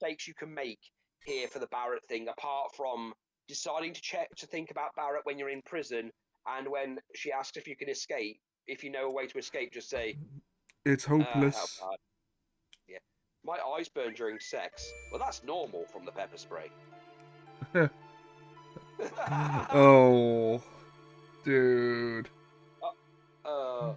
mistakes you can make here for the Barrett thing, apart from deciding to think about Barrett when you're in prison, and when she asks if you can escape. If you know a way to escape, just say, It's how hopeless. bad. Yeah. My eyes burn during sex. Well, that's normal from the pepper spray. Oh, dude. uh,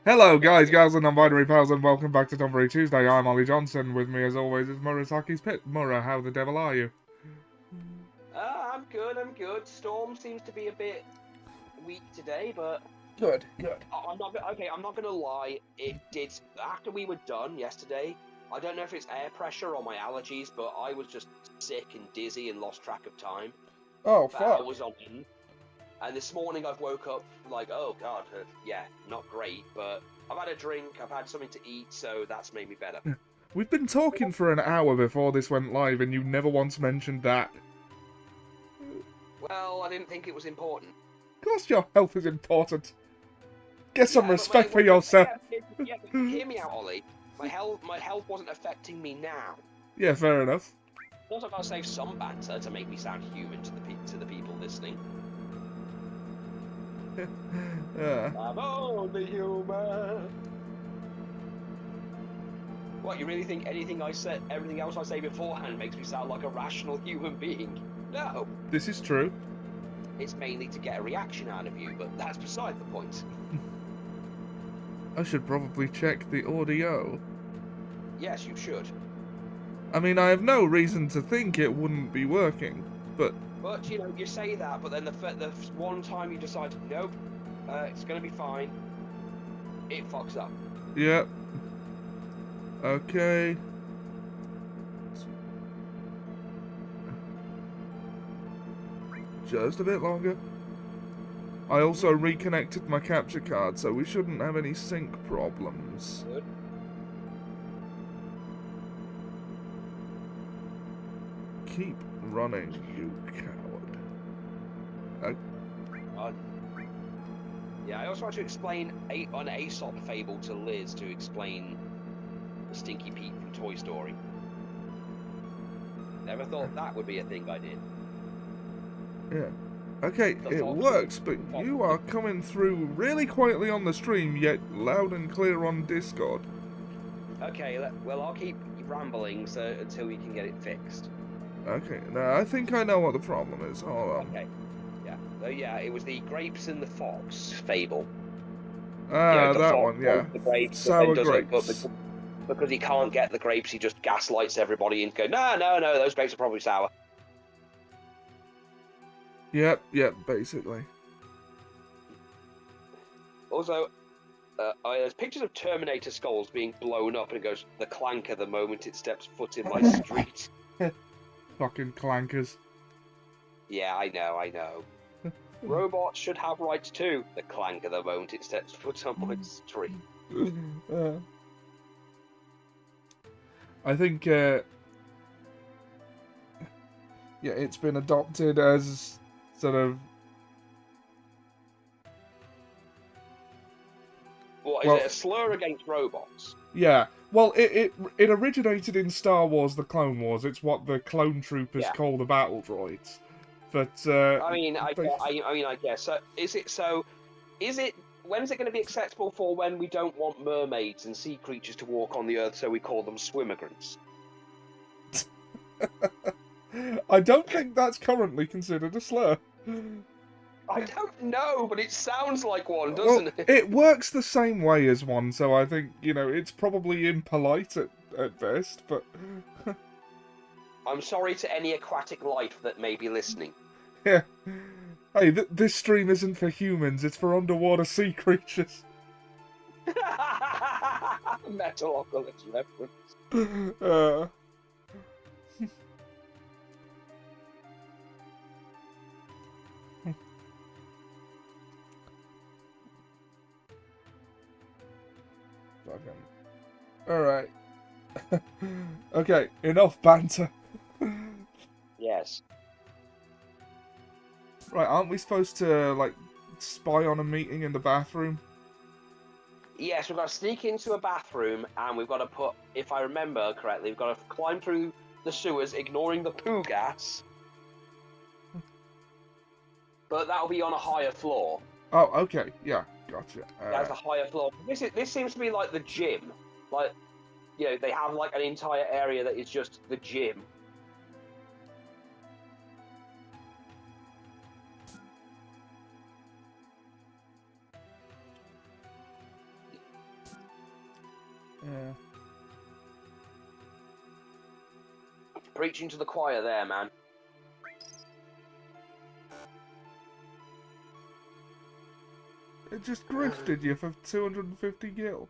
Hello, no, guys, gals, and non-binary pals, and welcome back to Tonberry Tuesday. I'm Ollie Johnson. With me, as always, is Murasaki's Pit. Mura, how the devil are you? I'm good. I'm good. Storm seems to be a bit weak today, but Good, good. I'm not okay. I'm not gonna lie. It did after we were done yesterday. I don't know if it's air pressure or my allergies, but I was just sick and dizzy and lost track of time Oh, for fuck. hours on end. And this morning I've woke up like, oh god, yeah, not great, but I've had a drink, I've had something to eat, so that's made me better. We've been talking for an hour before this went live, and you never once mentioned that. Well, I didn't think it was important. Of course your health is important. Get some Yeah, but respect for yourself. yeah, but hear me out, Ollie. My health wasn't affecting me now. Yeah, fair enough. Also, I've got to save some banter to make me sound human to the people listening. I'm only human. What, you really think everything else I say beforehand makes me sound like a rational human being? No. This is true. It's mainly to get a reaction out of you, but that's beside the point. I should probably check the audio. Yes, you should. I mean, I have no reason to think it wouldn't be working, but... But, you say that, but then the one time you decide, nope, it's going to be fine, it fucks up. Yep. Okay. Just a bit longer. I also reconnected my capture card, so we shouldn't have any sync problems. Good. Keep running, you coward. Yeah, I also had to explain an Aesop fable to Liz to explain the Stinky Pete from Toy Story. Never thought that would be a thing I did. Yeah. Okay, it works, but you are coming through really quietly on the stream, yet loud and clear on Discord. Okay, well, I'll keep rambling until we can get it fixed. Okay, now I think I know what the problem is. Hold on. Okay. Yeah. So yeah, it was the grapes and the fox fable. Ah, The that fox one, yeah. wants the grapes, Sour but then grapes. because he can't get the grapes, he just gaslights everybody and go, no, those grapes are probably sour. Yep, basically. Also, there's pictures of Terminator skulls being blown up, and it goes, the clanker the moment it steps foot in my street. Fucking clankers. Yeah, I know. Robots should have rights too. The clanker the moment it steps foot on my street. I think, yeah, it's been adopted as sort of... What, is it a slur against robots? Yeah. Well, it originated in Star Wars: The Clone Wars. It's what the clone troopers call the battle droids. But I guess. So is it? When's it going to be acceptable for when we don't want mermaids and sea creatures to walk on the earth, so we call them swimmigrants? I don't think that's currently considered a slur. I don't know, but it sounds like one, doesn't it? It works the same way as one, so I think, it's probably impolite at best, but... I'm sorry to any aquatic life that may be listening. Yeah. Hey, this stream isn't for humans, it's for underwater sea creatures. Metalocalypse reference. Alright. Okay, enough banter. Yes. Right, aren't we supposed to, spy on a meeting in the bathroom? Yes, we've got to sneak into a bathroom, and we've got to put, if I remember correctly, we've got to climb through the sewers, ignoring the poo gas. But that'll be on a higher floor. Oh, okay, yeah, gotcha. That's a higher floor. This seems to be like the gym. Like, you know, they have like an entire area that is just the gym. Yeah. Preaching to the choir there, man. It just grifted you for 250 gil.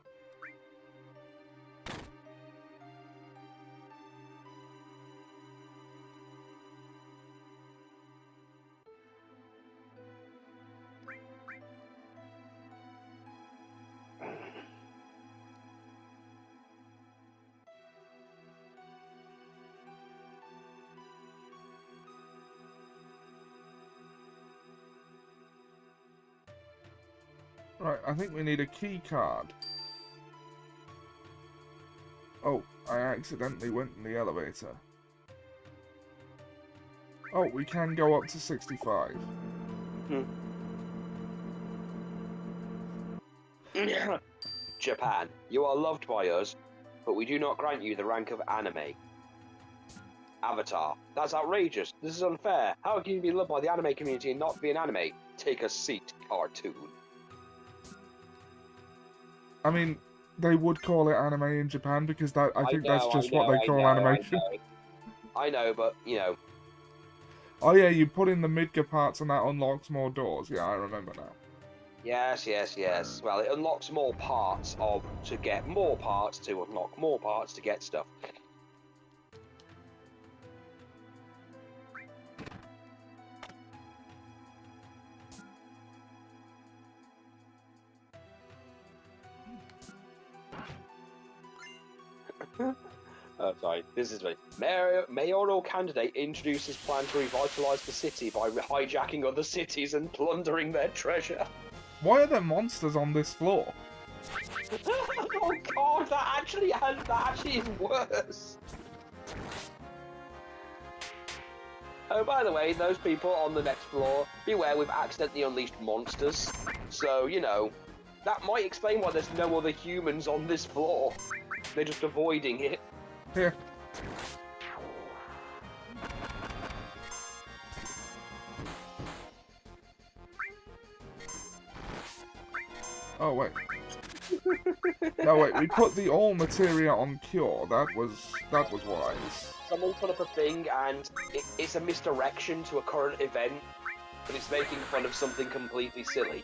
Right, I think we need a key card. Oh, I accidentally went in the elevator. Oh, we can go up to 65. Japan, you are loved by us, but we do not grant you the rank of anime. Avatar, that's outrageous. This is unfair. How can you be loved by the anime community and not be an anime? Take a seat, cartoon. I mean, they would call it anime in Japan because I think that's just what they call animation. I know, but, you know. Oh yeah, you put in the Midgar parts and that unlocks more doors. Yeah, I remember now. Yes. Well, it unlocks more parts to get more parts to unlock more parts to get stuff. Oh, sorry, this is me. Mayoral candidate introduces plan to revitalise the city by hijacking other cities and plundering their treasure. Why are there monsters on this floor? Oh god, that actually is worse. Oh, by the way, those people on the next floor, beware, we've accidentally unleashed monsters. So, you know, that might explain why there's no other humans on this floor. They're just avoiding it. Here. Oh, wait. No, wait, we put the all materia on cure. That was wise. Someone put up a thing and it's a misdirection to a current event, but it's making fun of something completely silly.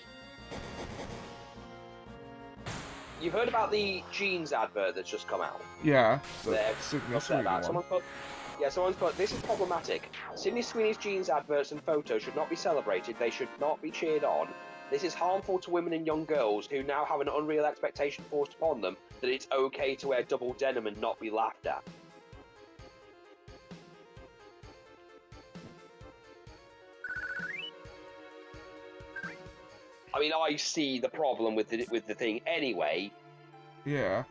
You've heard about the jeans advert that's just come out? Yeah, the Sydney Sweeney one. Someone's put, this is problematic. Sydney Sweeney's jeans adverts and photos should not be celebrated, they should not be cheered on. This is harmful to women and young girls who now have an unreal expectation forced upon them that it's okay to wear double denim and not be laughed at. I mean, I see the problem with the thing anyway. Yeah.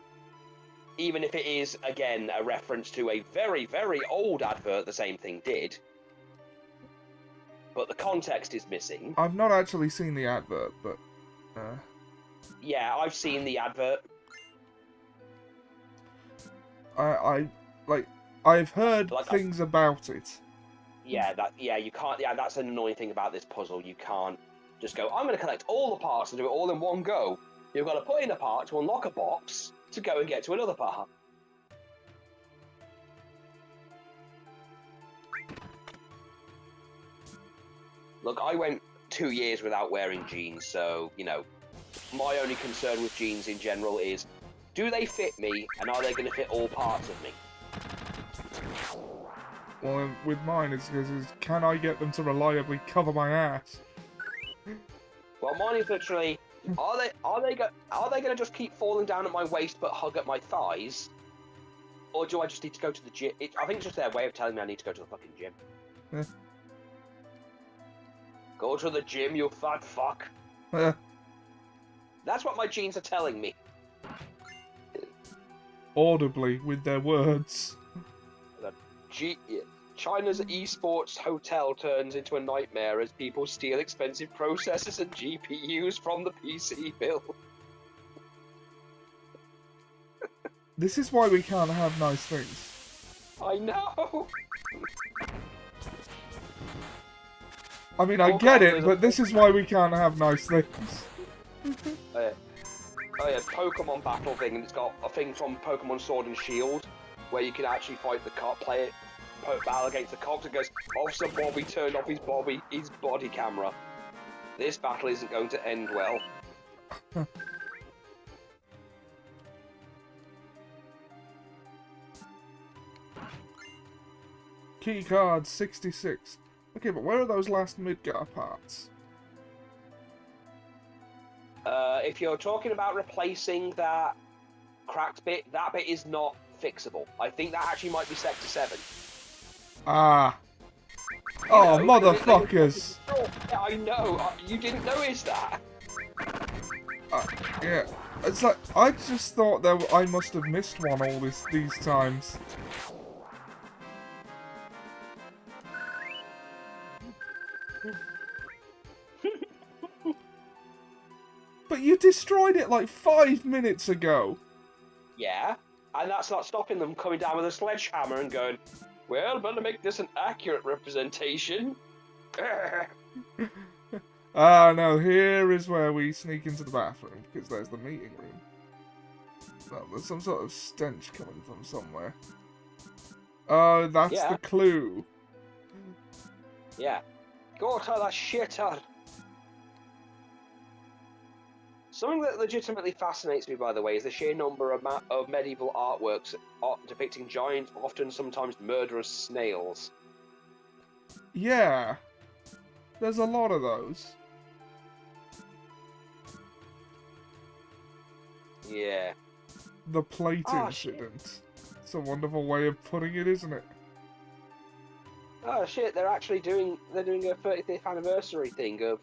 Even if it is, again, a reference to a very, very old advert the same thing did. But the context is missing. I've not actually seen the advert, but... Yeah, I've seen the advert. I've heard things about it. Yeah, you can't... Yeah, that's an annoying thing about this puzzle. You can't just go, I'm going to collect all the parts and do it all in one go. You've got to put in a part to unlock a box to go and get to another part. Look, I went 2 years without wearing jeans, so, you know, my only concern with jeans in general is, do they fit me, and are they going to fit all parts of me? Well, with mine, it's can I get them to reliably cover my ass? Well, mine is literally, are they going to just keep falling down at my waist but hug at my thighs? Or do I just need to go to the gym? I think it's just their way of telling me I need to go to the fucking gym. Yeah. Go to the gym, you fat fuck. Yeah. That's what my jeans are telling me. audibly with their words. China's esports hotel turns into a nightmare as people steal expensive processors and GPUs from the PC bill. This is why we can't have nice things. I know! I mean, I get it, but this is why we can't have nice things. Oh yeah, Pokemon battle thing, and it's got a thing from Pokemon Sword and Shield, where you can actually fight the cop, battle against the cops. It goes, Officer Bobby turned off his body camera. This battle isn't going to end well. Key card 66. Okay, but where are those last Midgar parts? If you're talking about replacing that cracked bit, that bit is not fixable. I think that actually might be Sector 7. Ah. Oh, motherfuckers! Yeah, I know. You didn't notice that. Yeah. It's like, I just thought that I must have missed one all these times. But you destroyed it like 5 minutes ago. Yeah, and that's not stopping them coming down with a sledgehammer and going, well, better make this an accurate representation. Ah, no, here is where we sneak into the bathroom, because there's the meeting room. Well, there's some sort of stench coming from somewhere. Oh, that's the clue. Yeah. Go to the shitter. Something that legitimately fascinates me, by the way, is the sheer number of medieval artworks depicting giant, often sometimes murderous snails. Yeah. There's a lot of those. Yeah. The plate incident. Shit. It's a wonderful way of putting it, isn't it? Oh shit, they're actually doing a 35th anniversary thing of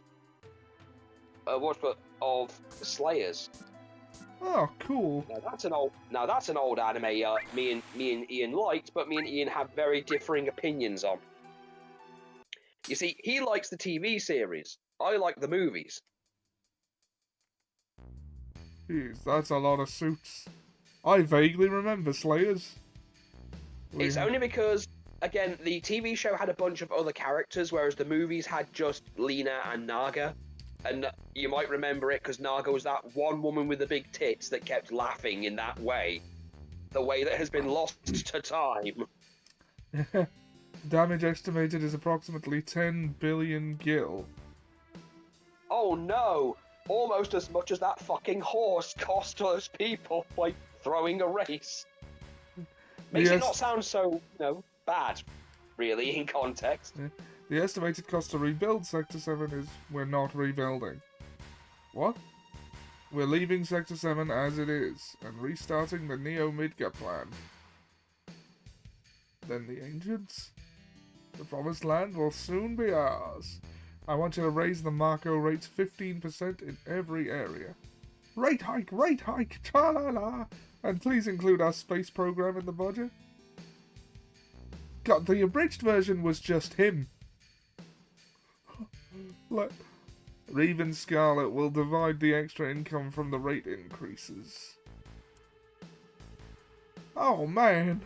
Slayers. Oh, cool. Now that's an old anime me and Ian liked, but me and Ian have very differing opinions on. You see, he likes the TV series. I like the movies. Jeez, that's a lot of suits. I vaguely remember Slayers. It's only because, again, the TV show had a bunch of other characters, whereas the movies had just Lena and Naga. And you might remember it because Naga was that one woman with the big tits that kept laughing in that way. The way that has been lost to time. Damage estimated is approximately 10 billion gil. Oh no! Almost as much as that fucking horse cost those people by throwing a race. Makes it not sound so, bad, really, in context. Yeah. The estimated cost to rebuild Sector 7 is we're not rebuilding. What? We're leaving Sector 7 as it is, and restarting the Neo-Midgar plan. Then the Ancients? The Promised Land will soon be ours. I want you to raise the Marco rates 15% in every area. Rate hike, cha-la-la! And please include our space program in the budget. God, the abridged version was just him. Raven Scarlet will divide the extra income from the rate increases. Oh, man.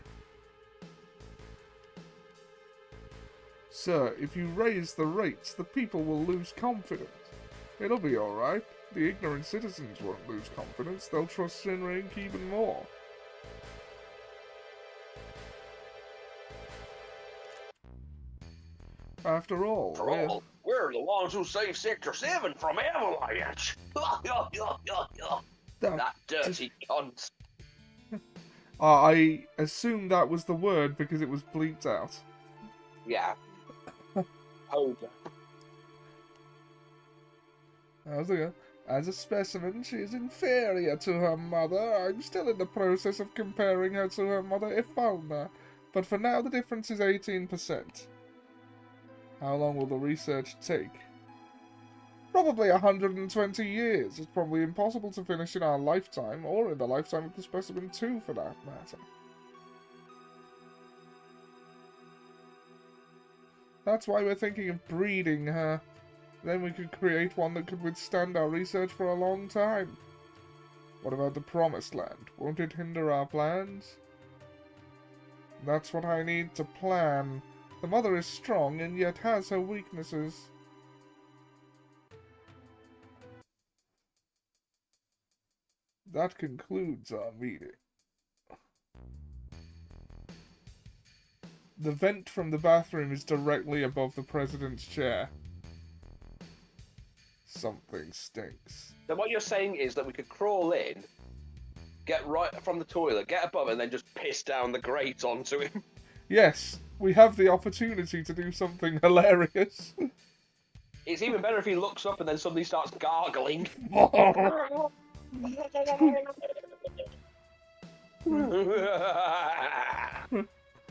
Sir, if you raise the rates, the people will lose confidence. It'll be alright. The ignorant citizens won't lose confidence. They'll trust Shinrank even more. After all, we're the ones who saved Sector 7 from avalanche. That dirty cunt. I assumed that was the word because it was bleeped out. Yeah. Hold up. How's it go? As a specimen, she is inferior to her mother. I'm still in the process of comparing her to her mother, Ifalna. But for now, the difference is 18%. How long will the research take? Probably 120 years. It's probably impossible to finish in our lifetime, or in the lifetime of the specimen too, for that matter. That's why we're thinking of breeding her. Then we could create one that could withstand our research for a long time. What about the Promised Land? Won't it hinder our plans? That's what I need to plan. The mother is strong and yet has her weaknesses. That concludes our meeting. The vent from the bathroom is directly above the president's chair. Something stinks. So what you're saying is that we could crawl in, get right from the toilet, get above, and then just piss down the grate onto him. Yes, we have the opportunity to do something hilarious. It's even better if he looks up and then suddenly starts gargling.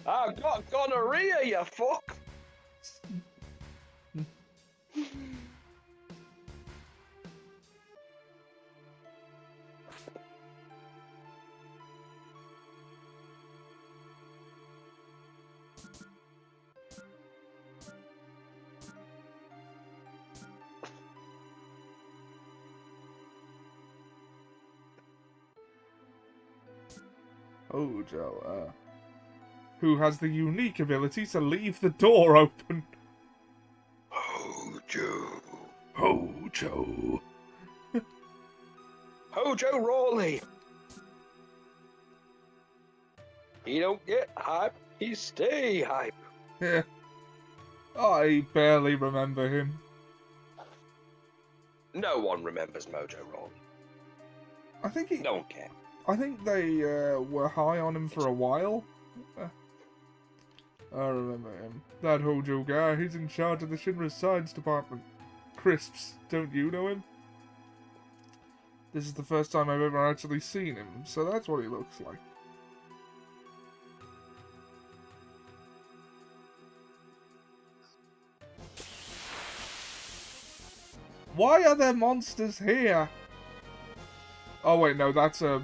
I've got gonorrhea, you fuck! Hojo, who has the unique ability to leave the door open. Hojo. Hojo. Hojo Rawley. He don't get hype, he stay hype. Yeah. I barely remember him. No one remembers Mojo Rawley. I think he... No one cares. I think they were high on him for a while. I remember him. That Hojo guy, he's in charge of the Shinra's science department. Crisps, don't you know him? This is the first time I've ever actually seen him, so that's what he looks like. Why are there monsters here? Oh wait, no, that's a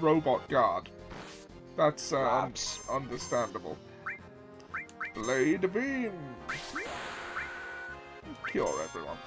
robot guard. That's understandable. Blade beam! Cure everyone.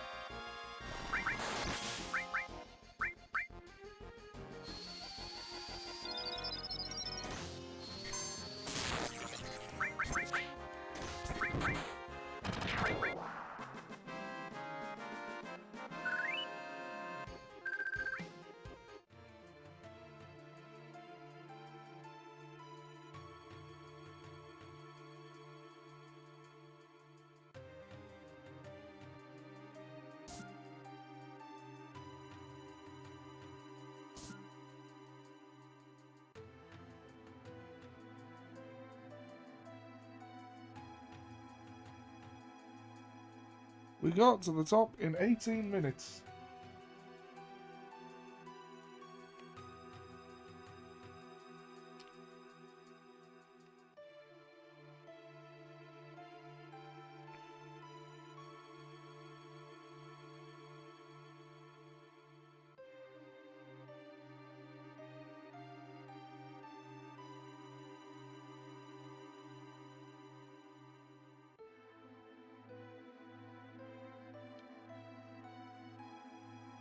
We got to the top in 18 minutes.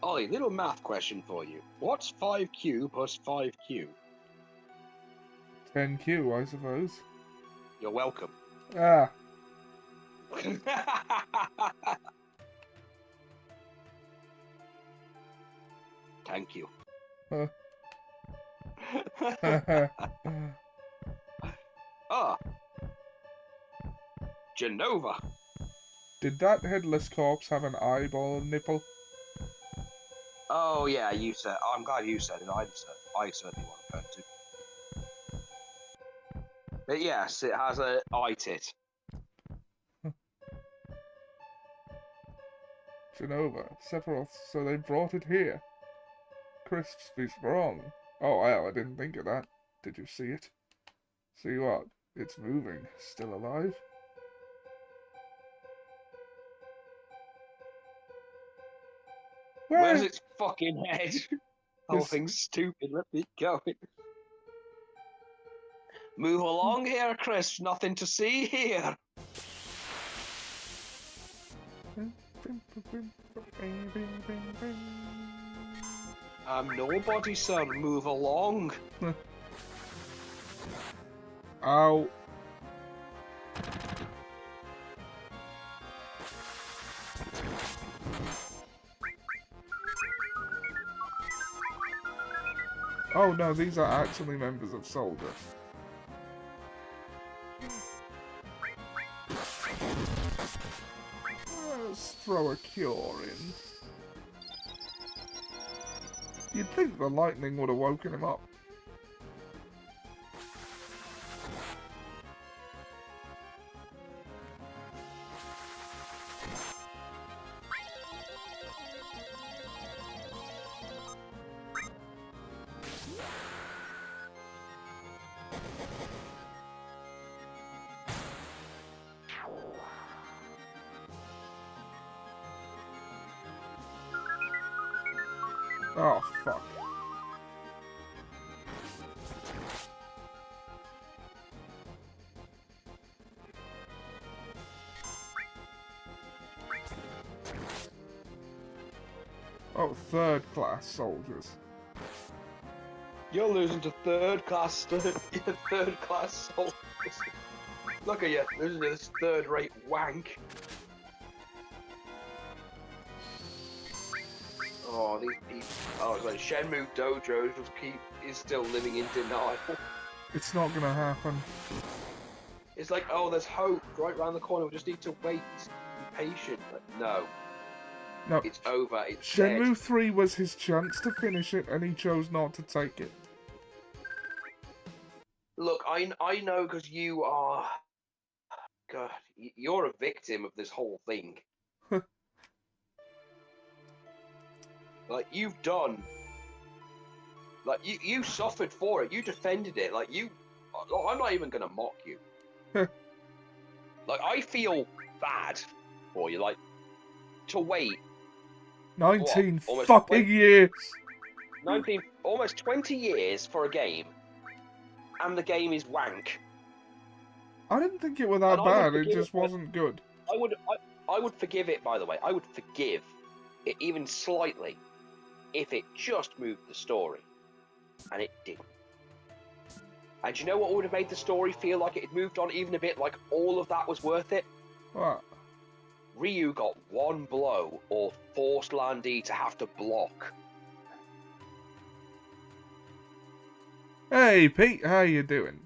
Ollie, little math question for you. What's 5Q plus 5Q? 10Q, I suppose. You're welcome. Ah. Thank you. Ah. Jenova. Did that headless corpse have an eyeball nipple? Oh yeah, you said. Oh, I'm glad you said it. I certainly want to to. But yes, it has a eye tit. Jenova, Sephiroth, so they brought it here. Crisps be strong. Oh, well, I didn't think of that. Did you see it? See what? It's moving. Still alive? Where's its fucking head? Whole This- thing's stupid. Let me go. Move along here, Chris. Nothing to see here. I'm nobody, sir. Move along. Ow. Oh no, these are actually members of soldiers. Let's throw a cure in. You'd think the lightning would have woken him up. Oh, fuck. Oh, third class soldiers. You're losing to third class soldiers. Look at you, losing to this third-rate wank. Oh, these people. Oh, it's like Shenmue Dojo is still living in denial. It's not gonna happen. It's like, oh, there's hope right around the corner. We just need to wait. Be patient. But no. No. It's over. It's Shenmue dead. 3 was his chance to finish it, and he chose not to take it. Look, I know because you are. God, you're a victim of this whole thing. Like, you've done. Like, you suffered for it. You defended it. Like, I'm not even going to mock you. Like, I feel bad for you. Like, to wait. 19 Almost fucking 20 years! almost 20 years for a game. And the game is wank. I didn't think it was that And I would bad, it forgive just it. wasn't good. I would forgive it, by the way. I would forgive it even slightly if it just moved the story. And it didn't. And do you know what would have made the story feel like it had moved on even a bit, like all of that was worth it? What? Ryu got one blow or forced Lan Di to have to block. Hey Pete, how you doing?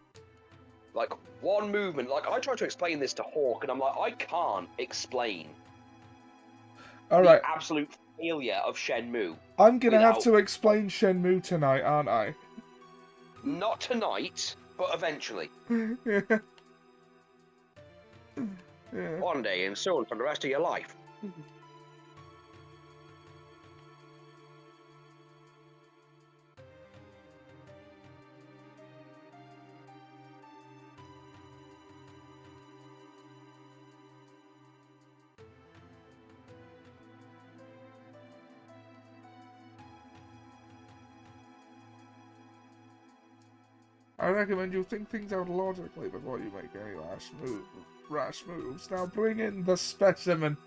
Like, one movement. Like, I tried to explain this to Hawk, and I'm like, I can't explain Alright, the absolute failure of Shenmue. I'm gonna have without- to explain Shenmue tonight, aren't I? Not tonight, but eventually. Yeah. Yeah. One day and soon for the rest of your life. I recommend you think things out logically before you make any rash moves. Now bring in the specimen.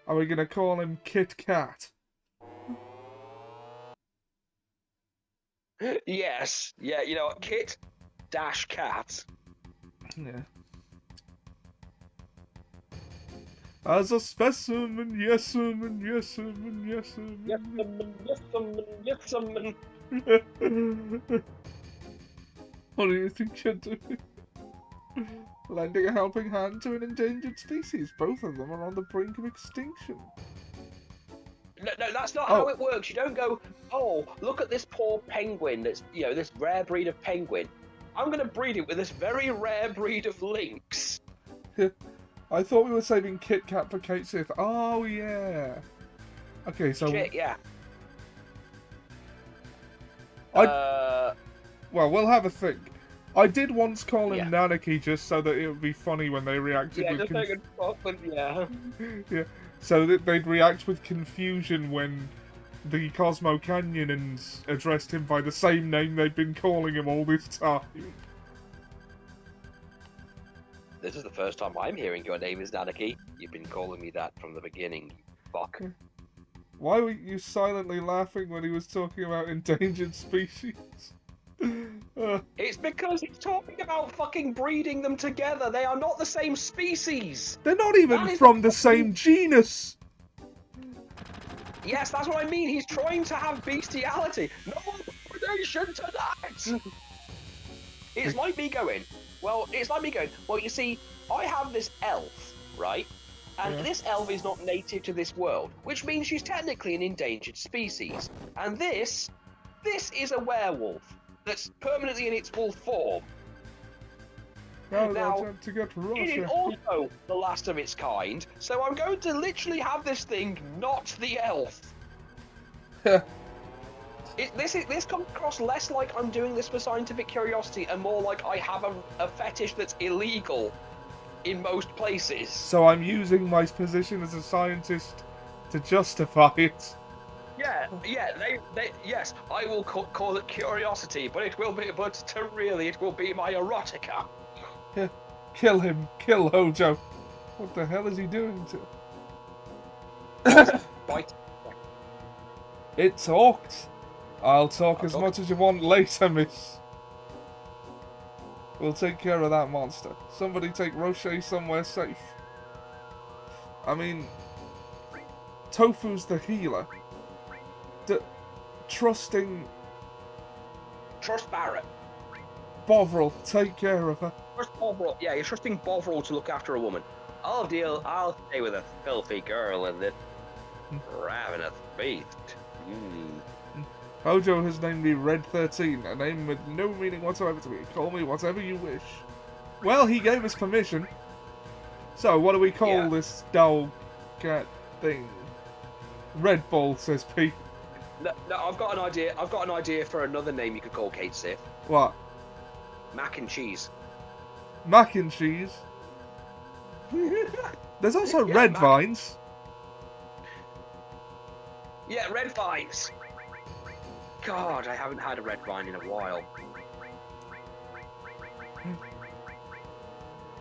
Are we gonna call him Kit Kat? Yes. Yeah, you know what? Kit dash cat. Yeah. As a specimen, yes, man, yes, man, yes, man. Yes, yes, What do you think you're doing? Lending a helping hand to an endangered species. Both of them are on the brink of extinction. No, that's not how it works. You don't go, oh, look at this poor penguin that's, you know, this rare breed of penguin. I'm going to breed it with this very rare breed of lynx. I thought we were saving Kit Kat for Kate Sith. Oh, yeah. Okay, so... Shit, yeah. Well, we'll have a think. I did once call him Yeah. Nanaki just so that it would be funny when they reacted Yeah, with just like a fucking, yeah. Yeah. so that they'd react with confusion when the Cosmo Canyonans addressed him by the same name they'd been calling him all this time. This is the first time I'm hearing your name is Nanaki. You've been calling me that from the beginning, fuck. Why were you silently laughing when he was talking about endangered species? It's because he's talking about fucking breeding them together. They are not the same species. They're not even from the same genus. Yes, that's what I mean. He's trying to have bestiality. No predation to that. It's like me going, well, you see, I have this elf, right? And this elf is not native to this world, which means she's technically an endangered species. And this is a werewolf that's permanently in its wolf form. Now, to get to Russia. it is also the last of its kind, so I'm going to literally have this thing not the elf. This comes across less like I'm doing this for scientific curiosity and more like I have a fetish that's illegal in most places. So I'm using my position as a scientist to justify it. Yes, I will call it curiosity, but it will be my erotica. Kill him. Kill Hojo. What the hell is he doing to... Right. It talked. I'll talk as much as you want later, miss. We'll take care of that monster. Somebody take Rocher somewhere safe. I mean, Tofu's the healer. Trust Barrett. Bovril, take care of her. Trust Bovril. Yeah, you're trusting Bovril to look after a woman. I'll stay with a filthy girl and this ravenous beast. Hojo has named me Red 13, a name with no meaning whatsoever to me. Call me whatever you wish. Well, he gave us permission. So, what do we call this dog cat thing? Red Bull, says Pete. No, I've got an idea. I've got an idea for another name you could call Kate Sith. What? Mac and cheese. Mac and cheese? There's also red vines. Yeah, red vines. God, I haven't had a red vine in a while.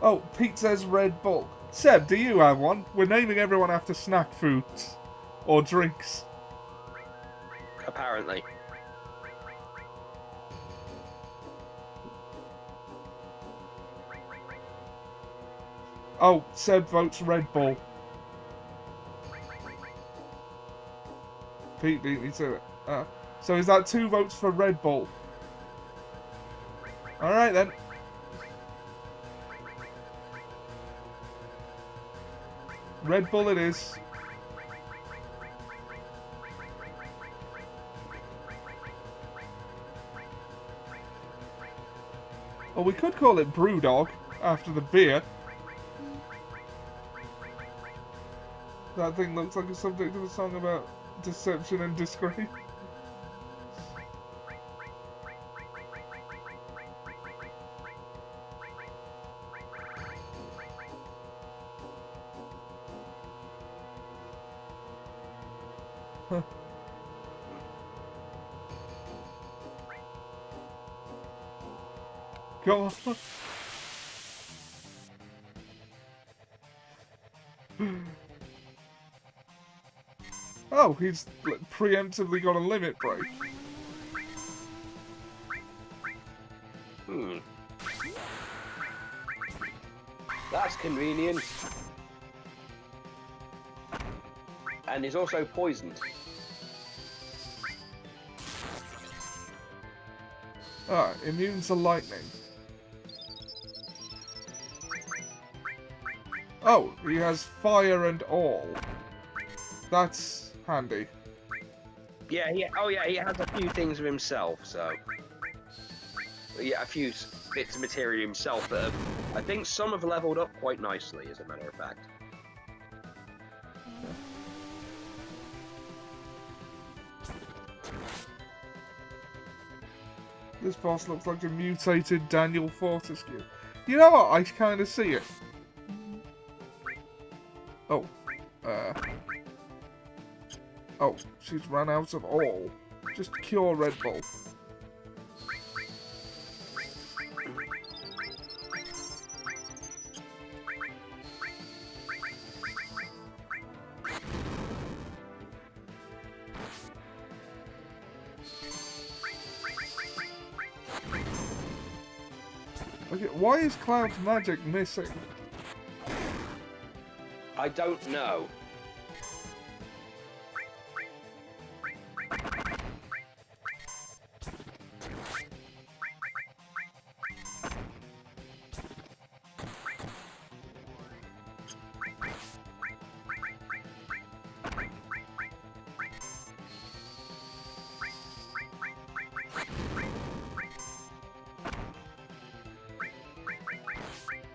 Oh, Pete says Red Bull. Seb, do you have one? We're naming everyone after snack foods. Or drinks. Apparently. Oh, Seb votes Red Bull. Pete beat me to it. So is that 2 votes for Red Bull? Alright then. Red Bull it is. Well, we could call it Brewdog, after the beer. That thing looks like a subject of a song about deception and disgrace. Huh. Go on. Oh, he's preemptively got a limit break. That's convenient. And he's also poisoned. Ah, immune to lightning. Oh, he has fire and all. That's handy. Yeah, he has a few things of himself, so... Yeah, a few bits of material himself that I think some have leveled up quite nicely, as a matter of fact. This boss looks like a mutated Daniel Fortescue. You know what? I kind of see it. Oh. Oh, she's run out of all. Just cure Red Bull. Okay, why is Cloud's magic missing? I don't know.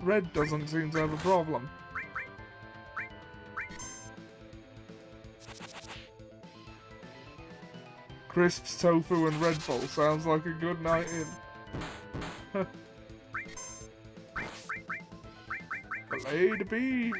Red doesn't seem to have a problem. Crisps, tofu, and Red Bull sounds like a good night in. Blade beam.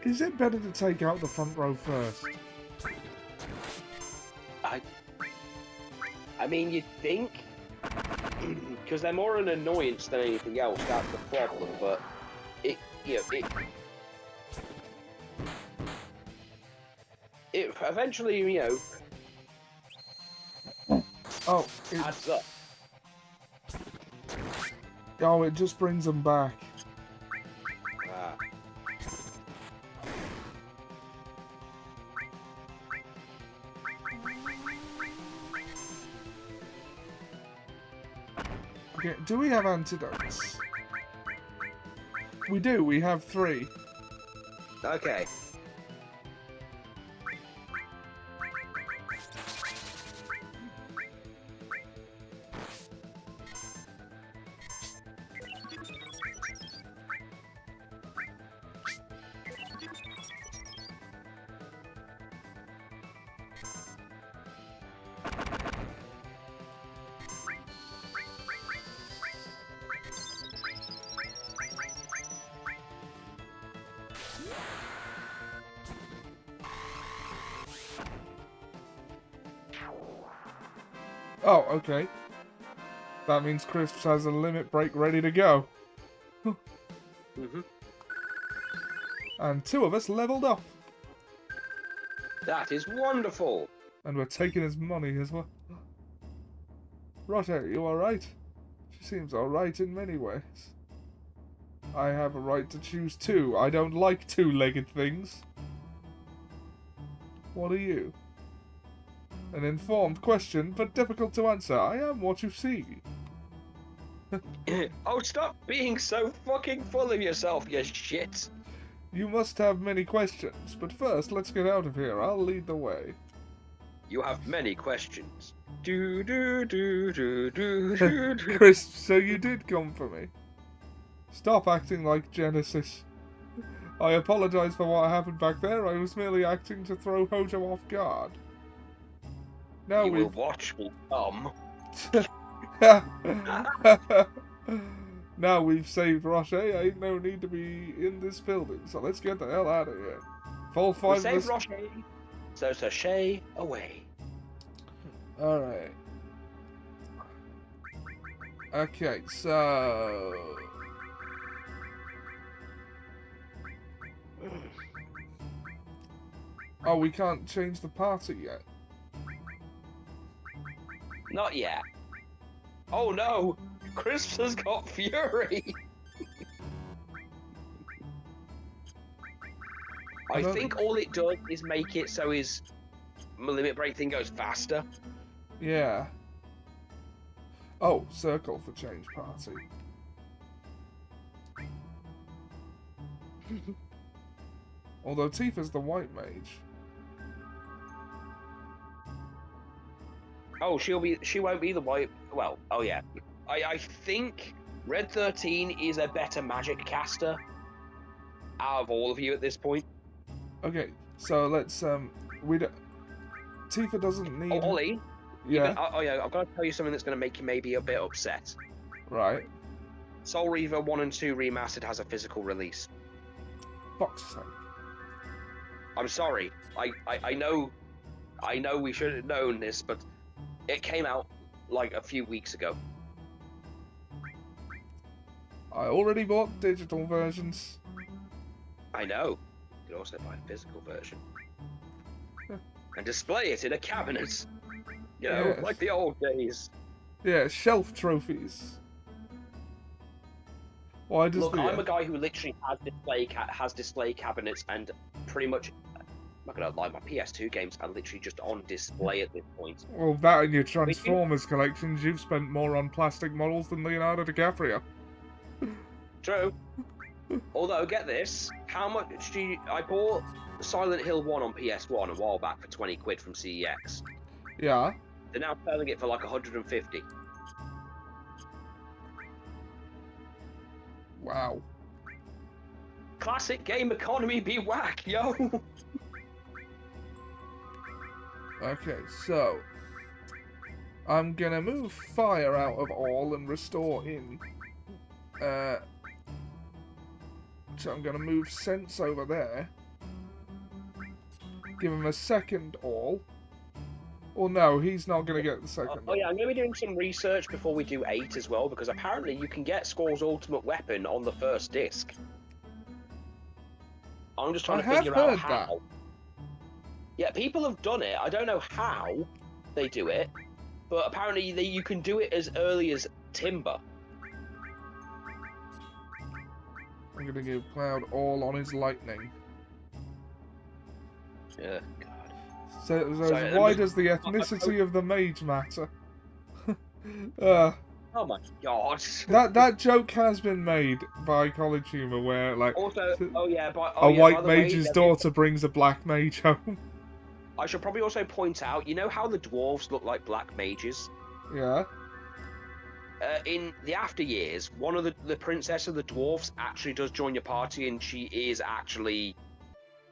Is it better to take out the front row first? I mean, you'd think, because they're more an annoyance than anything else. That's the problem. But it eventually, Oh, adds up. Oh, it just brings them back. Ah. Okay, do we have antidotes? We do, we have 3. Okay. Oh, okay. That means Crisps has a limit break ready to go. Mhm. And 2 of us leveled up. That is wonderful. And we're taking his money as well. Roger, you alright? She seems alright in many ways. I have a right to choose too. I don't like 2-legged things. What are you? An informed question, but difficult to answer. I am what you see. Oh, stop being so fucking full of yourself, you shit. You must have many questions, but first, let's get out of here. I'll lead the way. You have many questions. Do do do do do do do. Chris, so you did come for me. Stop acting like Genesis. I apologize for what happened back there. I was merely acting to throw Hojo off guard. Now You we will watch me come. Now we've saved Rocher, ain't no need to be in this building, so let's get the hell out of here. Full 5 We save Rocher, so sashay away. Alright. Okay, so... Oh, we can't change the party yet. Not yet. Oh no! Crisps has got fury! I think all it does is make it so his limit break thing goes faster. Yeah. Oh, circle for change party. Although Tifa's the white mage. Oh, she won't be the white. Well, oh yeah. I think Red 13 is a better magic caster out of all of you at this point. Okay, so let's Tifa doesn't need. Oh, Ollie. Yeah. Yeah, I've got to tell you something that's going to make you maybe a bit upset. Right. Soul Reaver 1 and 2 Remastered has a physical release. Fuck's sake. I'm sorry. I know we should have known this, but it came out like a few weeks ago. I already bought digital versions. I know. You could also buy a physical version. And display it in a cabinet. You know, Yes. like the old days. Yeah, shelf trophies. Why does Look, the... I'm a guy who literally has display cabinets, and pretty much, I'm not gonna lie, my PS2 games are literally just on display at this point. Well, that and your Transformers collections, you've spent more on plastic models than Leonardo DiCaprio. True. Although, get this, how much I bought Silent Hill 1 on PS1 a while back for 20 quid from CEX. Yeah. They're now selling it for like 150. Wow. Classic game economy be whack, yo! Okay, so... I'm gonna move fire out of all and restore in. So I'm gonna move sense over there. Give him a second all. Well, no, he's not gonna get the second. Oh yeah, I'm gonna be doing some research before we do 8 as well, because apparently you can get Squall's ultimate weapon on the first disc. I'm just trying to figure out how. That. Yeah, people have done it. I don't know how they do it, but apparently you can do it as early as Timber. I'm gonna give Cloud all on his lightning. Yeah. So why does the ethnicity of the mage matter? Oh my god. That joke has been made by College Humor, where like also, a white mage's daughter brings a black mage home. I should probably also point out, you know how the dwarves look like black mages? Yeah. In the after years, one of the princess of the dwarves actually does join your party, and she is actually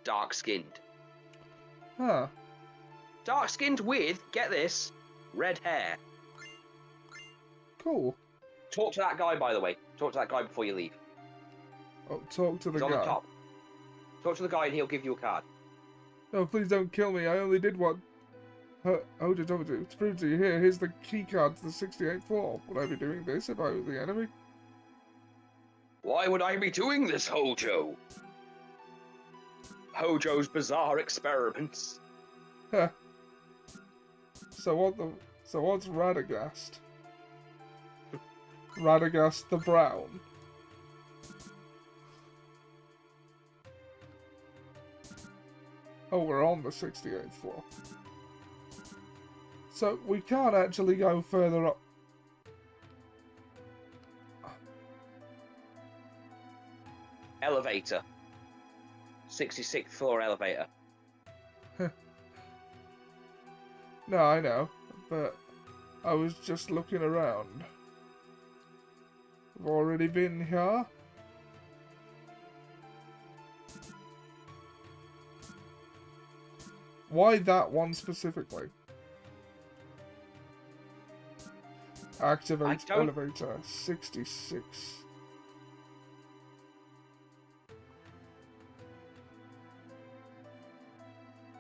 dark-skinned. Huh. Dark-skinned with, get this, red hair. Cool. Talk to that guy, by the way. Talk to that guy before you leave. Oh, talk to the He's guy. on the top. Talk to the guy and he'll give you a card. Oh, please don't kill me. I only did what Hoja told me to. To prove to you here, here's the key card to the 68th floor. Would I be doing this if I was the enemy? Why would I be doing this, Hojo? Hojo's bizarre experiments. Huh. So what's Radagast? Radagast the Brown. Oh, we're on the 68th floor. So we can't actually go further up. Elevator. 66th floor elevator. No, I know, but I was just looking around. I've already been here. Why that one specifically? Activate elevator 66.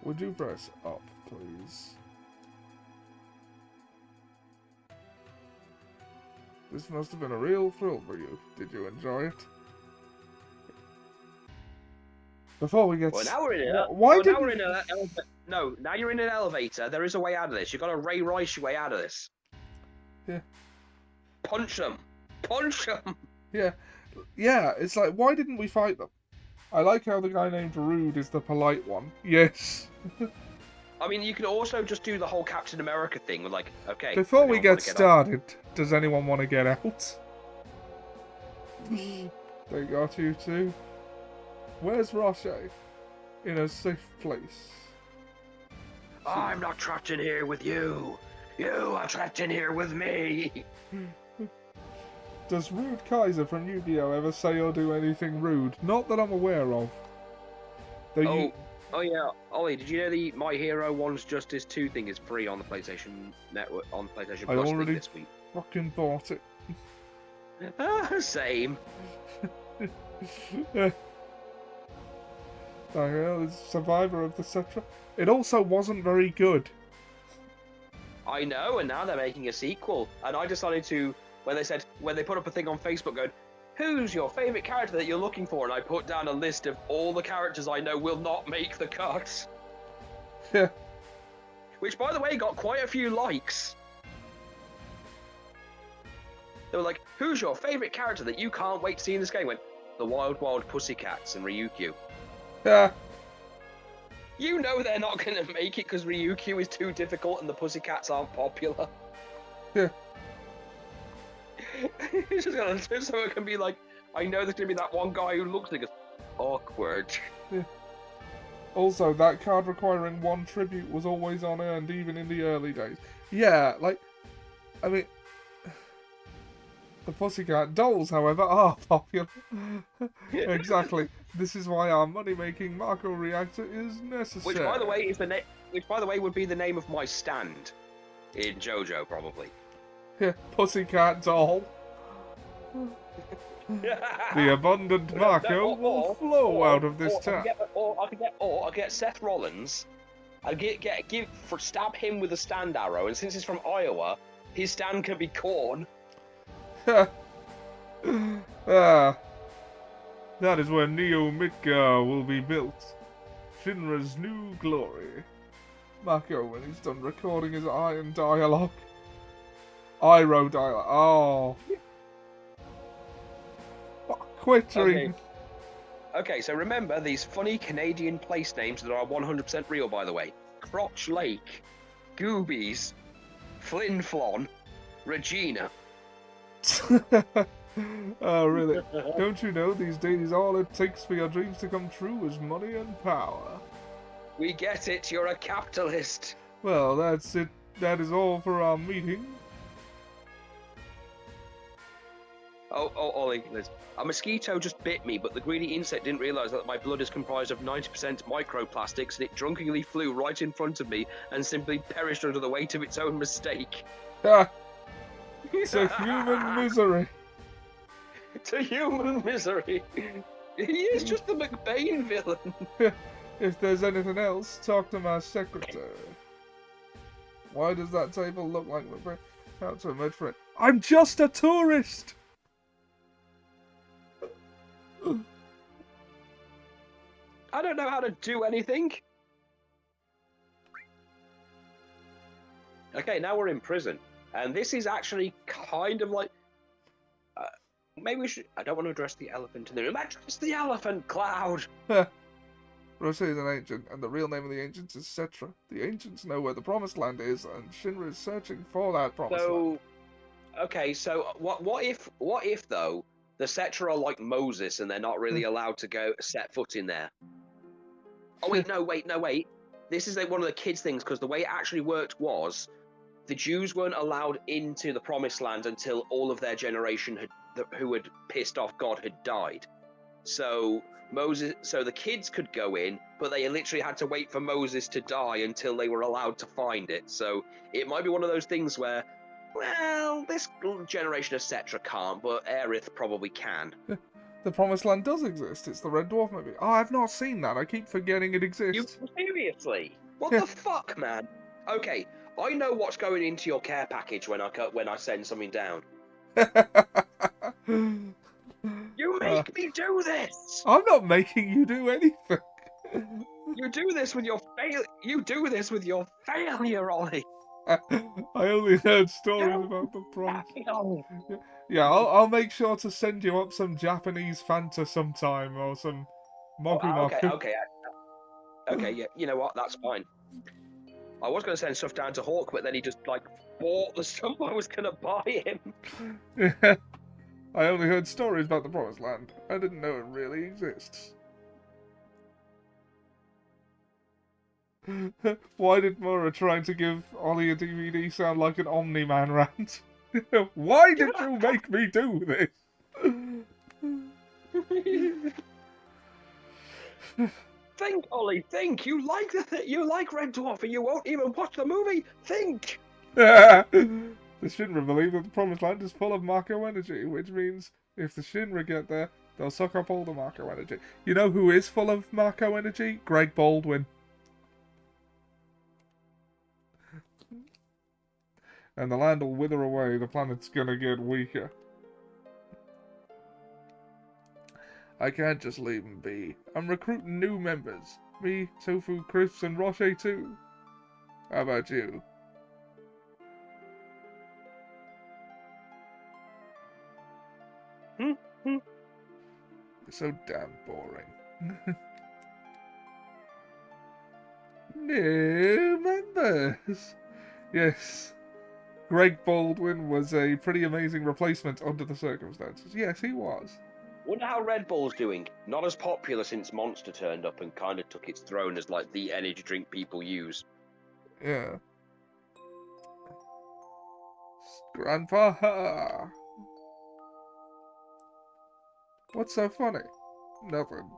Would you press up, please? This must have been a real thrill for you. Did you enjoy it? Before we get... Well, now we're in now you're in an elevator. There is a way out of this. You've got to Ray Rice your way out of this. Yeah. Punch them! Punch them! Yeah. Yeah, it's like, why didn't we fight them? I like how the guy named Rude is the polite one. Yes. I mean, you could also just do the whole Captain America thing with like, okay. Before we anyone get wanna get started, does anyone want to get out? They got you too. Where's Roche? In a safe place. I'm not trapped in here with you. You are trapped in here with me. Does Rude Kaiser from Yu-Gi-Oh! Ever say or do anything rude? Not that I'm aware of. Oh yeah, Ollie, did you know the My Hero One's Justice 2 thing is free on the PlayStation Network, on PlayStation I Plus already this week? fucking bought it. Same. The hell is Survivor of the Cetra? It also wasn't very good. I know, and now they're making a sequel. And I decided to, when they put up a thing on Facebook going, who's your favourite character that you're looking for? And I put down a list of all the characters I know will not make the cut. Yeah. Which, by the way, got quite a few likes. They were like, who's your favourite character that you can't wait to see in this game? I went, the Wild Wild Pussycats and Ryukyu. Yeah. You know they're not going to make it because Ryukyu is too difficult and the Pussycats aren't popular. Yeah. It's just gonna, so it can be like, I know there's going to be that one guy who looks like it's awkward. Yeah. Also, that card requiring 1 tribute was always unearned even in the early days. Yeah, like, I mean, the Pussycat Dolls, however, are popular. Exactly. This is why our money-making Marco reactor is necessary. Which, by the way, is which, by the way, would be the name of my stand in JoJo, probably. Yeah, Pussycat Doll. The abundant Marco will flow out of this town. Or I could get Seth Rollins. I'd stab him with a stand arrow, and since he's from Iowa, his stand can be corn. That is where Neo Midgar will be built. Shinra's new glory. Marco, when he's done recording his iron dialogue. Iroh dialogue. Oh. Quit dreaming. Okay, so remember these funny Canadian place names that are 100% real, by the way. Crotch Lake, Goobies, Flin Flon, Regina. Oh, really? Don't you know these days all it takes for your dreams to come true is money and power? We get it, you're a capitalist. Well, that's it. That is all for our meeting. Oh, Ollie, Liz. A mosquito just bit me, but the greedy insect didn't realise that my blood is comprised of 90% microplastics, and it drunkenly flew right in front of me and simply perished under the weight of its own mistake. Ah, it's a human misery. It's a human misery. He is just the McBain villain. If there's anything else, talk to my secretary. Why does that table look like McBain? How to emerge for it? I'm just a tourist! I don't know how to do anything. Okay, now we're in prison. And this is actually kind of like... maybe we should... I don't want to address the elephant in the room. Address the elephant, Cloud! Roche is an ancient, and the real name of the ancients is Cetra. The ancients know where the Promised Land is, and Shinra is searching for that Promised Land. Okay, so what if though, the Cetra are like Moses and they're not really allowed to go set foot in there? Oh wait, no, wait. This is like one of the kids' things, because the way it actually worked was, the Jews weren't allowed into the Promised Land until all of their generation who had pissed off God had died. So the kids could go in, but they literally had to wait for Moses to die until they were allowed to find it. So it might be one of those things where, well, this generation of Cetra can't, but Aerith probably can. The Promised Land does exist. It's the Red Dwarf movie. Oh, I've not seen that. I keep forgetting it exists. You seriously? What the fuck, man? Okay, I know what's going into your care package when I send something down. You make me do this. I'm not making you do anything. You do this with your failure, Ollie. I only heard stories about the Promise. Yeah, I'll make sure to send you up some Japanese Fanta sometime, or some Moku Moku. Okay, yeah, you know what, that's fine. I was going to send stuff down to Hawk, but then he just, like, bought the stuff I was going to buy him. Yeah. I only heard stories about the Promised Land. I didn't know it really exists. Why did Mura trying to give Ollie a DVD sound like an Omni-Man rant? Why did you make me do this? Think, Ollie, think. You like you like Red Dwarf, and you won't even watch the movie. Think. The Shinra believe that the Promised Land is full of Mako energy, which means if the Shinra get there, they'll suck up all the Mako energy. You know who is full of Mako energy? Greg Baldwin. And the land will wither away, the planet's gonna get weaker. I can't just leave them be. I'm recruiting new members. Me, Tofu, Crisps, and Roche too. How about you? You're so damn boring. New members! Yes. Greg Baldwin was a pretty amazing replacement under the circumstances. Yes, he was. Wonder how Red Bull's doing. Not as popular since Monster turned up and kind of took its throne as, like, the energy drink people use. Yeah. Grandpa! What's so funny? Nothing.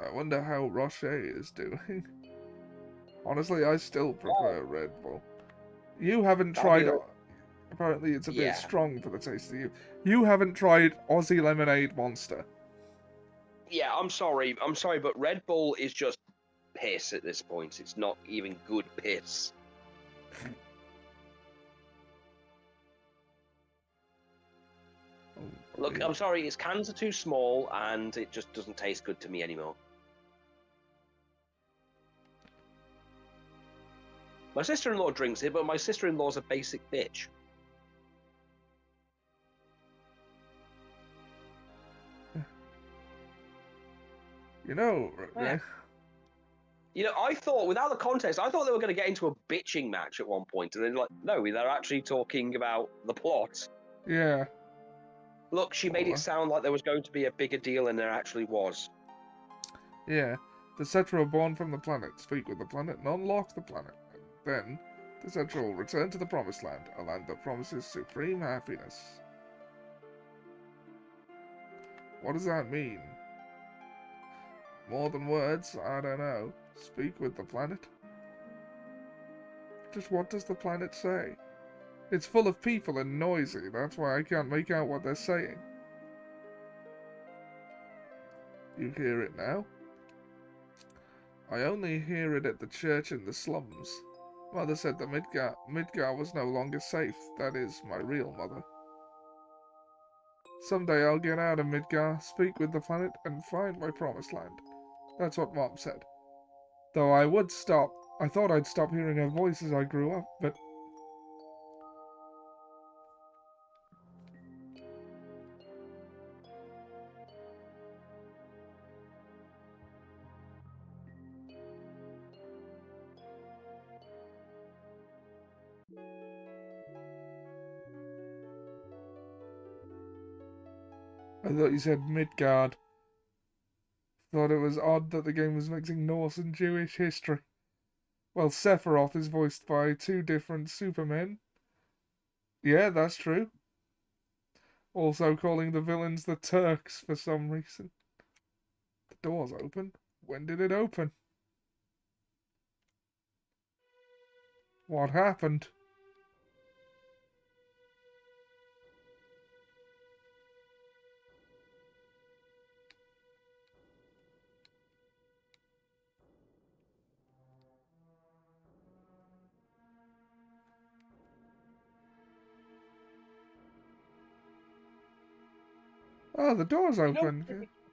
I wonder how Roche is doing. Honestly, I still prefer Red Bull. You haven't tried... Apparently it's a bit strong for the taste of you. You haven't tried Aussie Lemonade Monster. Yeah, I'm sorry, but Red Bull is just piss at this point. It's not even good piss. Look, I'm sorry, its cans are too small and it just doesn't taste good to me anymore. My sister-in-law drinks it, but my sister-in-law's a basic bitch. You know, You know, I thought, without the context, I thought they were going to get into a bitching match at one point, and then, like, no, they're actually talking about the plot. Yeah. Look, she made it sound like there was going to be a bigger deal than there actually was. Yeah. The Cetra are born from the planet, speak with the planet, and unlock the planet. Then, the Cetra will return to the Promised Land, a land that promises supreme happiness. What does that mean? More than words? I don't know. Speak with the planet? Just what does the planet say? It's full of people and noisy, that's why I can't make out what they're saying. You hear it now? I only hear it at the church in the slums. Mother said that Midgar was no longer safe. That is, my real mother. Someday I'll get out of Midgar, speak with the planet, and find my promised land. That's what Mom said. Though I thought I'd stop hearing her voice as I grew up, but... I thought you said Midgard. Thought it was odd that the game was mixing Norse and Jewish history. Well, Sephiroth is voiced by two different Supermen. Yeah, that's true. Also calling the villains the Turks for some reason. The door's open. When did it open? What happened? Oh, the door's open.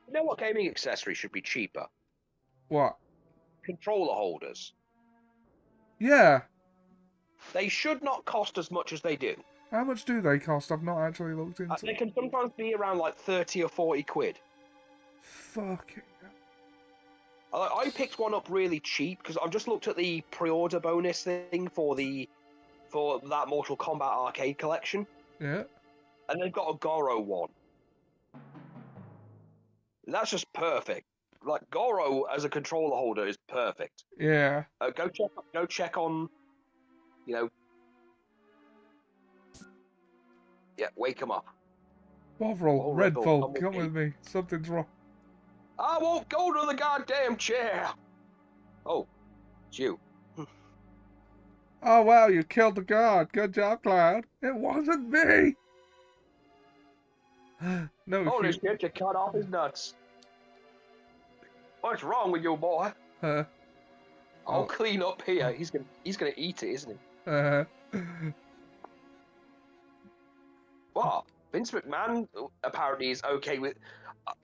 You know what gaming accessory should be cheaper? What? Controller holders. Yeah. They should not cost as much as they do. How much do they cost? I've not actually looked into They it. can sometimes be around like 30 or 40 quid. Fucking hell. I picked one up really cheap because I've just looked at the pre-order bonus thing for that Mortal Kombat arcade collection. Yeah. And they've got a Goro one. That's just perfect. Like Goro as a controller holder is perfect. Yeah. Go check on, you know. Yeah, wake him up. Bovril, Oh, Red Bull, Bull, come with me. Something's wrong. I won't go to the goddamn chair. Oh, it's you. Oh wow, you killed the guard. Good job, Cloud. It wasn't me. No, Holy shit, you cut off his nuts. What's wrong with you, boy? I'll clean up here. He's gonna eat it, isn't he? What? Vince McMahon apparently is okay with.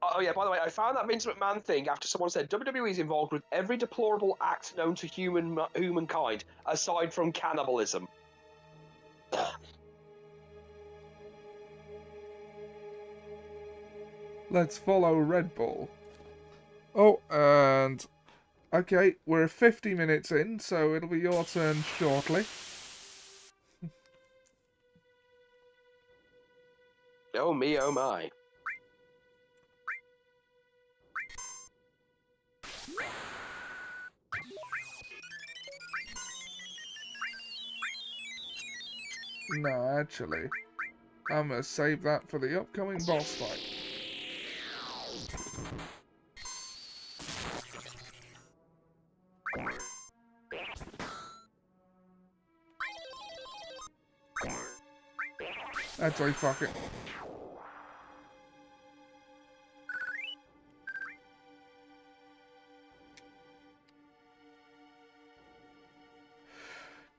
Oh yeah, by the way, I found that Vince McMahon thing after someone said WWE is involved with every deplorable act known to humankind, aside from cannibalism. Let's follow Red Bull. Oh, and okay, we're 50 minutes in, so it'll be your turn shortly. Oh me, oh my. No, actually, I'm gonna save that for the upcoming boss fight. Actually, fuck it.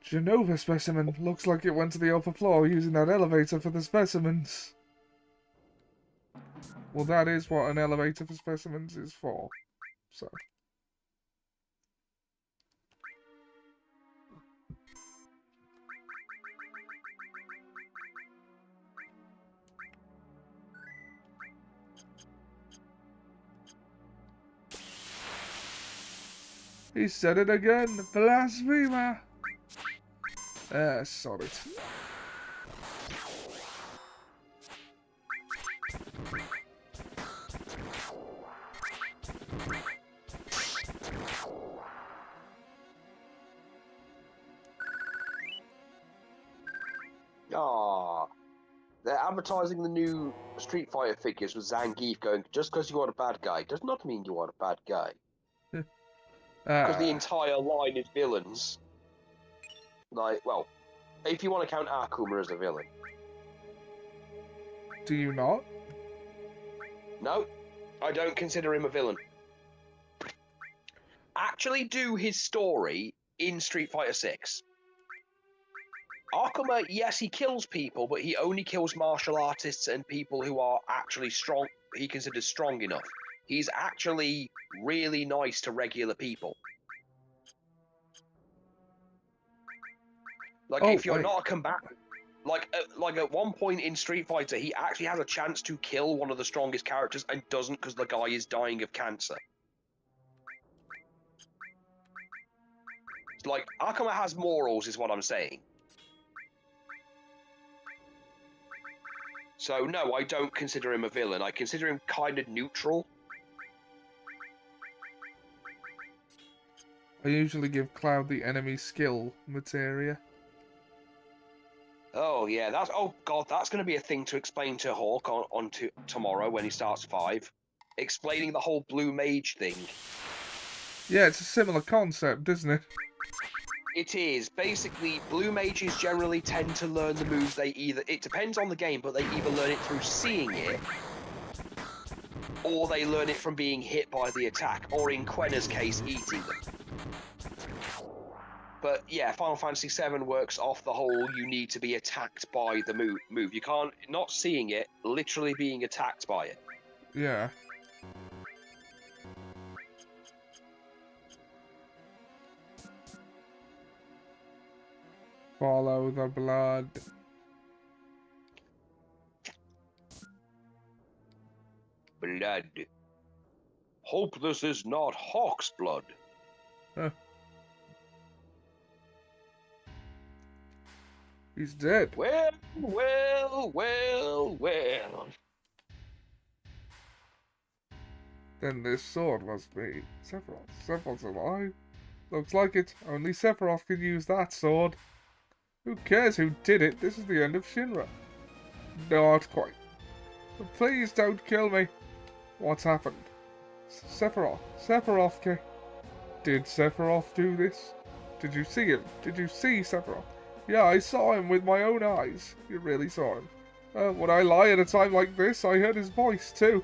Jenova specimen. Looks like it went to the upper floor using that elevator for the specimens. Well, that is what an elevator for specimens is for. So. He said it again. Blasphemer. Sorry. Ah, they're advertising the new Street Fighter figures with Zangief going, just because you are a bad guy does not mean you are a bad guy. Because the entire line is villains. Like, well, if you want to count Akuma as a villain. Do you not? No, I don't consider him a villain. Actually do his story in Street Fighter VI. Akuma, yes, he kills people, but he only kills martial artists and people who are actually strong, he considers strong enough. He's actually really nice to regular people. Like, if you're not a combatant, like at one point in Street Fighter, he actually has a chance to kill one of the strongest characters and doesn't because the guy is dying of cancer. Like, Akuma has morals, is what I'm saying. So, no, I don't consider him a villain. I consider him kind of neutral. I usually give Cloud the enemy skill materia. Oh, yeah, that's... Oh, God, that's going to be a thing to explain to Hawk on tomorrow when he starts 5. Explaining the whole blue mage thing. Yeah, it's a similar concept, isn't it? It is. Basically, blue mages generally tend to learn the moves they either... It depends on the game, but they either learn it through seeing it, or they learn it from being hit by the attack, or in Quenna's case, eating them. But yeah, Final Fantasy VII works off the whole you need to be attacked by the move. You can't... Not seeing it, literally being attacked by it. Yeah. Follow the blood. Blood. Hope this is not Hawk's blood. Huh. He's dead. Well, well, well, well. Then this sword must be Sephiroth. Sephiroth's alive. Looks like it. Only Sephiroth can use that sword. Who cares who did it? This is the end of Shinra. Not quite. But please don't kill me. What's happened? Sephiroth. Sephiroth. Did Sephiroth do this? Did you see him? Did you see Sephiroth? Yeah, I saw him with my own eyes. You really saw him. Would I lie at a time like this? I heard his voice too.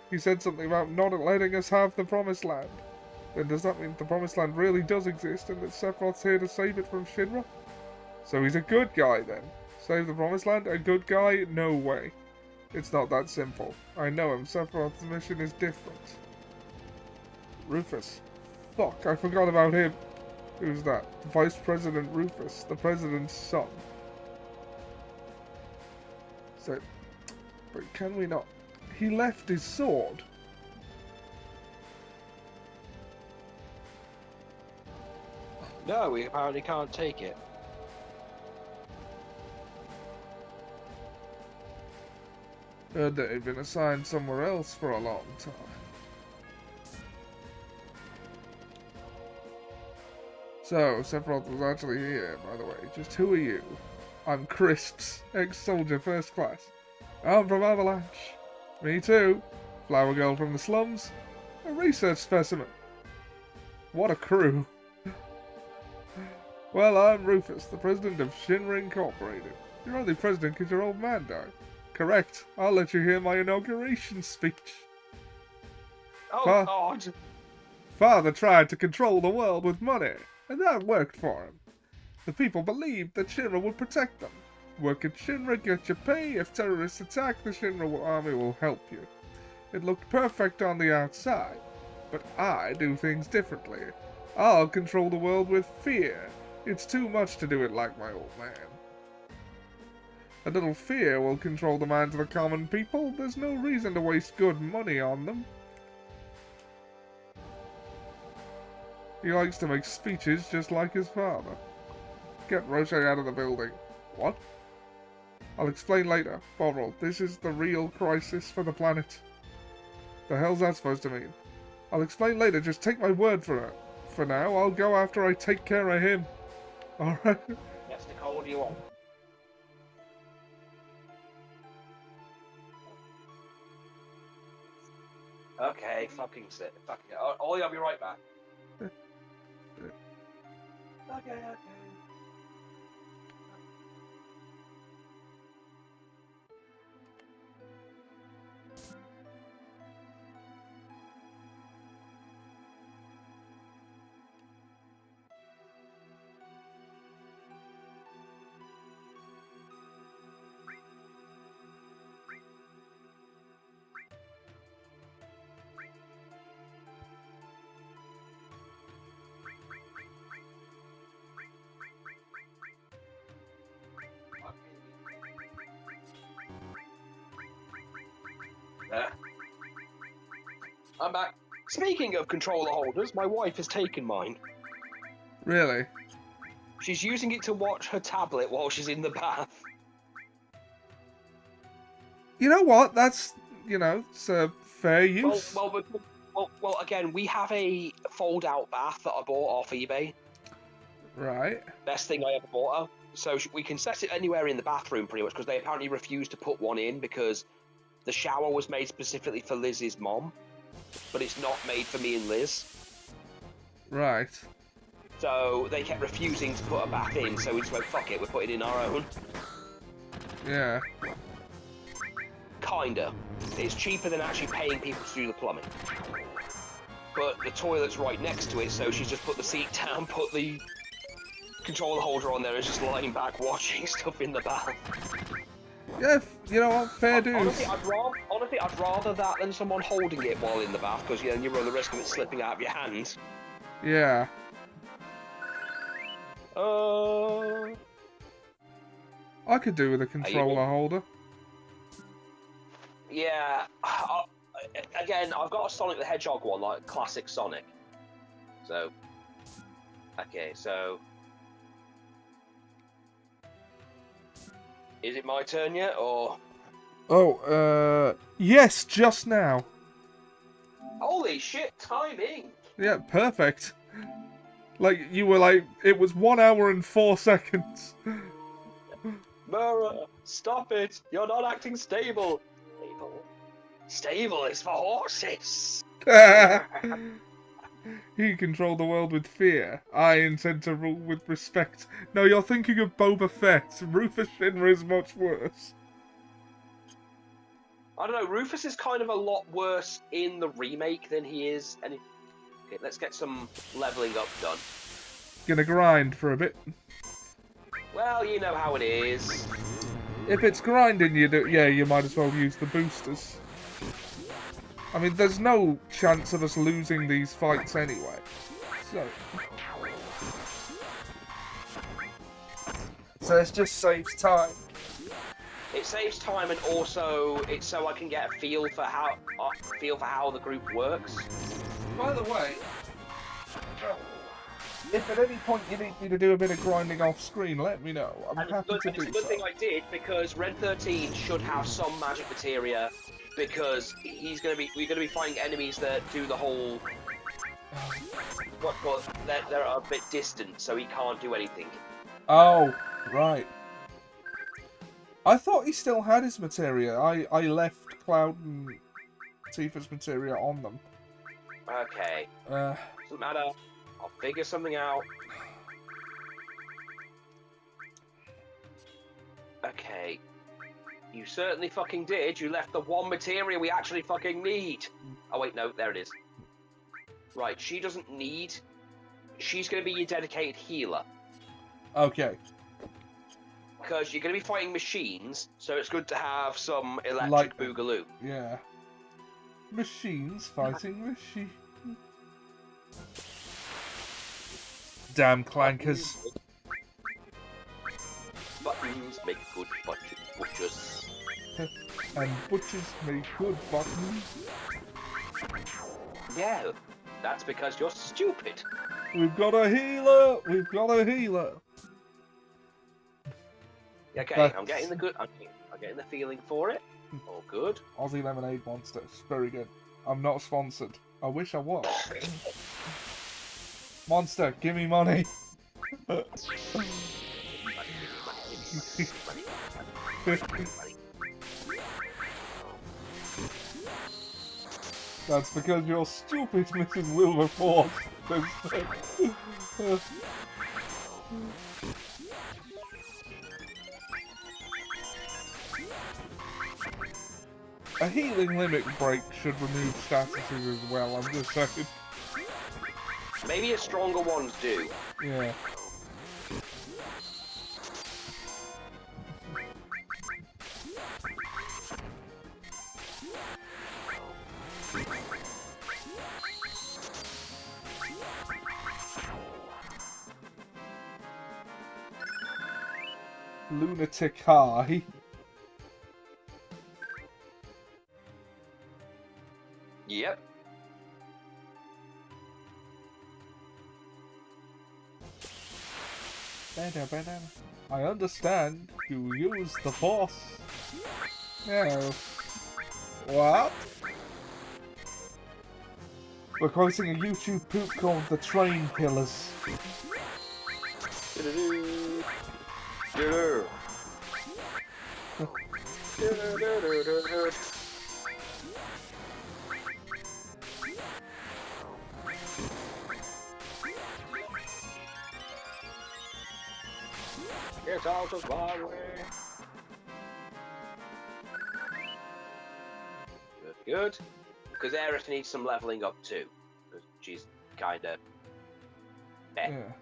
He said something about not letting us have the Promised Land. Then does that mean the Promised Land really does exist and that Sephiroth's here to save it from Shinra? So he's a good guy then. Save the Promised Land? A good guy? No way. It's not that simple. I know him. Sephiroth's mission is different. Rufus. Fuck, I forgot about him. Who's that? Vice President Rufus, the president's son. So, but can we not? He left his sword. No, we apparently can't take it. Heard that he'd been assigned somewhere else for a long time. So, Sephiroth was actually here, by the way. Just who are you? I'm Crisps, ex-soldier first class. I'm from Avalanche. Me too. Flower girl from the slums. A research specimen. What a crew. Well, I'm Rufus, the president of Shinra Incorporated. You're only president because your old man died. Correct. I'll let you hear my inauguration speech. Oh, God. Father tried to control the world with money, and that worked for him. The people believed that Shinra would protect them. Work at Shinra, get your pay. If terrorists attack, the Shinra army will help you. It looked perfect on the outside, but I do things differently. I'll control the world with fear. It's too much to do it like my old man. A little fear will control the minds of the common people. There's no reason to waste good money on them. He likes to make speeches just like his father. Get Roche out of the building. What? I'll explain later. Bovril, this is the real crisis for the planet. The hell's that supposed to mean? I'll explain later, just take my word for it. For now, I'll go after I take care of him. Alright? Yes, Nicole, what do you want? Okay, fucking sit. Fucking it. Ollie, I'll be right back. Okay. I'm back. Speaking of controller holders, my wife has taken mine. Really? She's using it to watch her tablet while she's in the bath. You know what? That's, it's a fair use. Well, again, we have a fold-out bath that I bought off eBay. Right. Best thing I ever bought her. So we can set it anywhere in the bathroom pretty much, because they apparently refused to put one in because the shower was made specifically for Liz's mom, but it's not made for me and Liz. Right. So they kept refusing to put a bath in, so we just went, fuck it, we're putting in our own. Yeah. Kinda. It's cheaper than actually paying people to do the plumbing. But the toilet's right next to it, so she's just put the seat down, put the controller holder on there, and is just lying back watching stuff in the bath. Yeah, you know what? Fair dues. Honestly, I'd rather that than someone holding it while in the bath, because then you run the risk of it slipping out of your hands. Yeah. I could do with a controller holder. Yeah. Again, I've got a Sonic the Hedgehog one, like classic Sonic. So, okay, so is it my turn yet, or? Oh, yes, just now. Holy shit, timing! Yeah, perfect. Like, you were like, it was 1 hour and 4 seconds. Mura, stop it! You're not acting stable. Stable is for horses. He controlled the world with fear. I intend to rule with respect. No, you're thinking of Boba Fett. Rufus Shinra is much worse. I don't know, Rufus is kind of a lot worse in the remake than he is. Okay, let's get some leveling up done. Gonna grind for a bit. Well, you know how it is. If it's grinding, you might as well use the boosters. I mean, there's no chance of us losing these fights anyway. So it just saves time. It saves time, and also it's so I can get a feel for how the group works. By the way, if at any point you need me to do a bit of grinding off screen, let me know. I'm happy to do so. It's a good thing I did, because Red 13 should have some magic materia, because we're gonna be fighting enemies that do the whole they're a bit distant, so he can't do anything. Oh, right. I thought he still had his materia. I left Cloud and Tifa's materia on them. Okay. Doesn't matter. I'll figure something out. Okay. You certainly fucking did. You left the one materia we actually fucking need. Oh wait, no, there it is. Right, she doesn't need... She's going to be your dedicated healer. Okay. Because you're going to be fighting machines, so it's good to have some electric boogaloo. Yeah. Machines fighting machines. Damn clankers. Buttons make good butchers. And butchers make good buttons. Yeah, that's because you're stupid. We've got a healer! We've got a healer! Okay, I'm getting the good. I'm getting the feeling for it. All good. Aussie Lemonade Monsters. Very good. I'm not sponsored. I wish I was. Monster, give me money! That's because you're stupid, Mrs. Wilberforce. A healing limit break should remove statuses as well, I'm just saying. Maybe a stronger ones do. Yeah. Lunatic High. Yep. I understand you use the Force. No. What? We're quoting a YouTube poop called The Train Killers. Get out of my way. Good, good. Because Aerith needs some leveling up too. Because she's kind of... Yeah.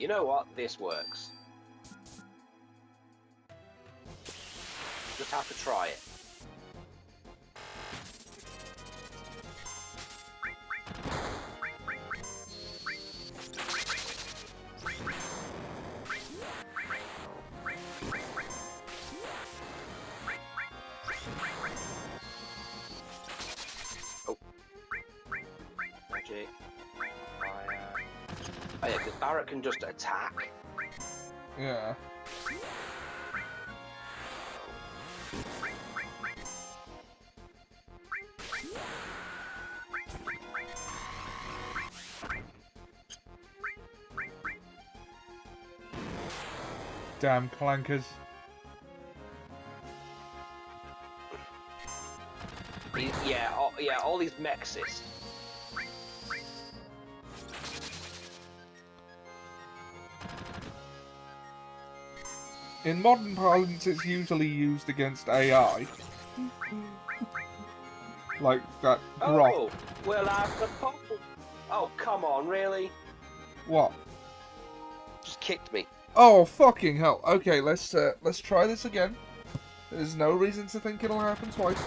You know what? This works. Just have to try it. Oh. Magic. Fire. Oh yeah, because Barrett can just attack. Yeah. Damn clankers. Yeah, all these mexes. In modern parlance, it's usually used against AI. Like that grok. Oh, well, the pop. Oh, come on, really? What? Just kicked me. Oh, fucking hell. Okay, let's try this again. There's no reason to think it'll happen twice.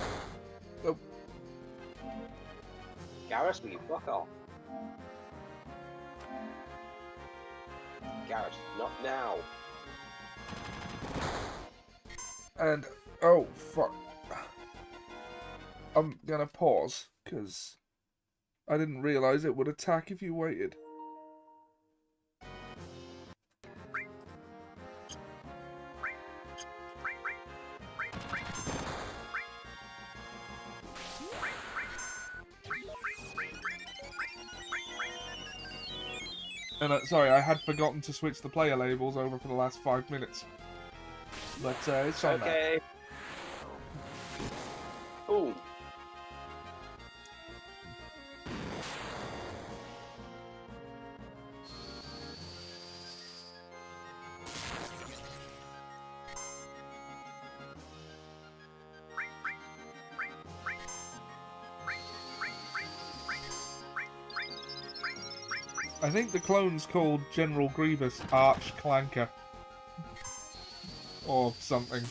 Oh. Garrus, will you fuck off? Garrus, not now. And, oh, fuck. I'm gonna pause, because I didn't realise it would attack if you waited. And sorry, I had forgotten to switch the player labels over for the last 5 minutes. But it's on now. Okay. Ooh. I think the clone's called General Grievous Arch Clanker. Or something.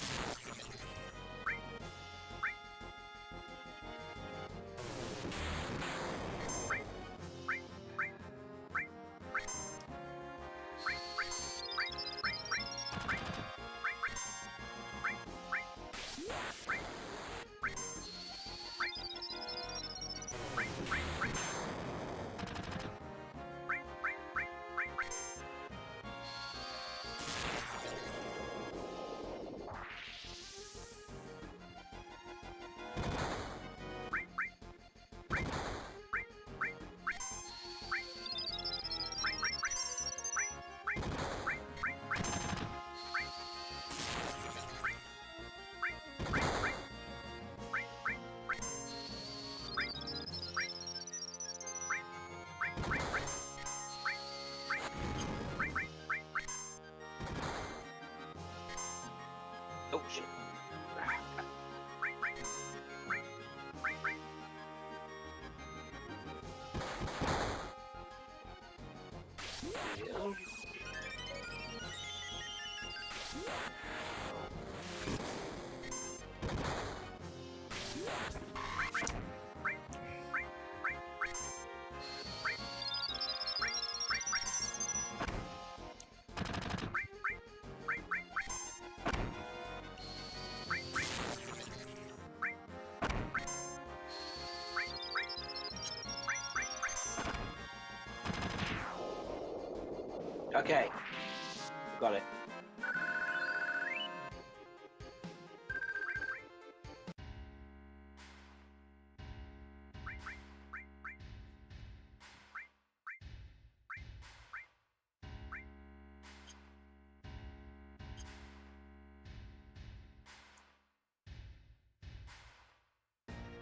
Oh shit. Okay, got it.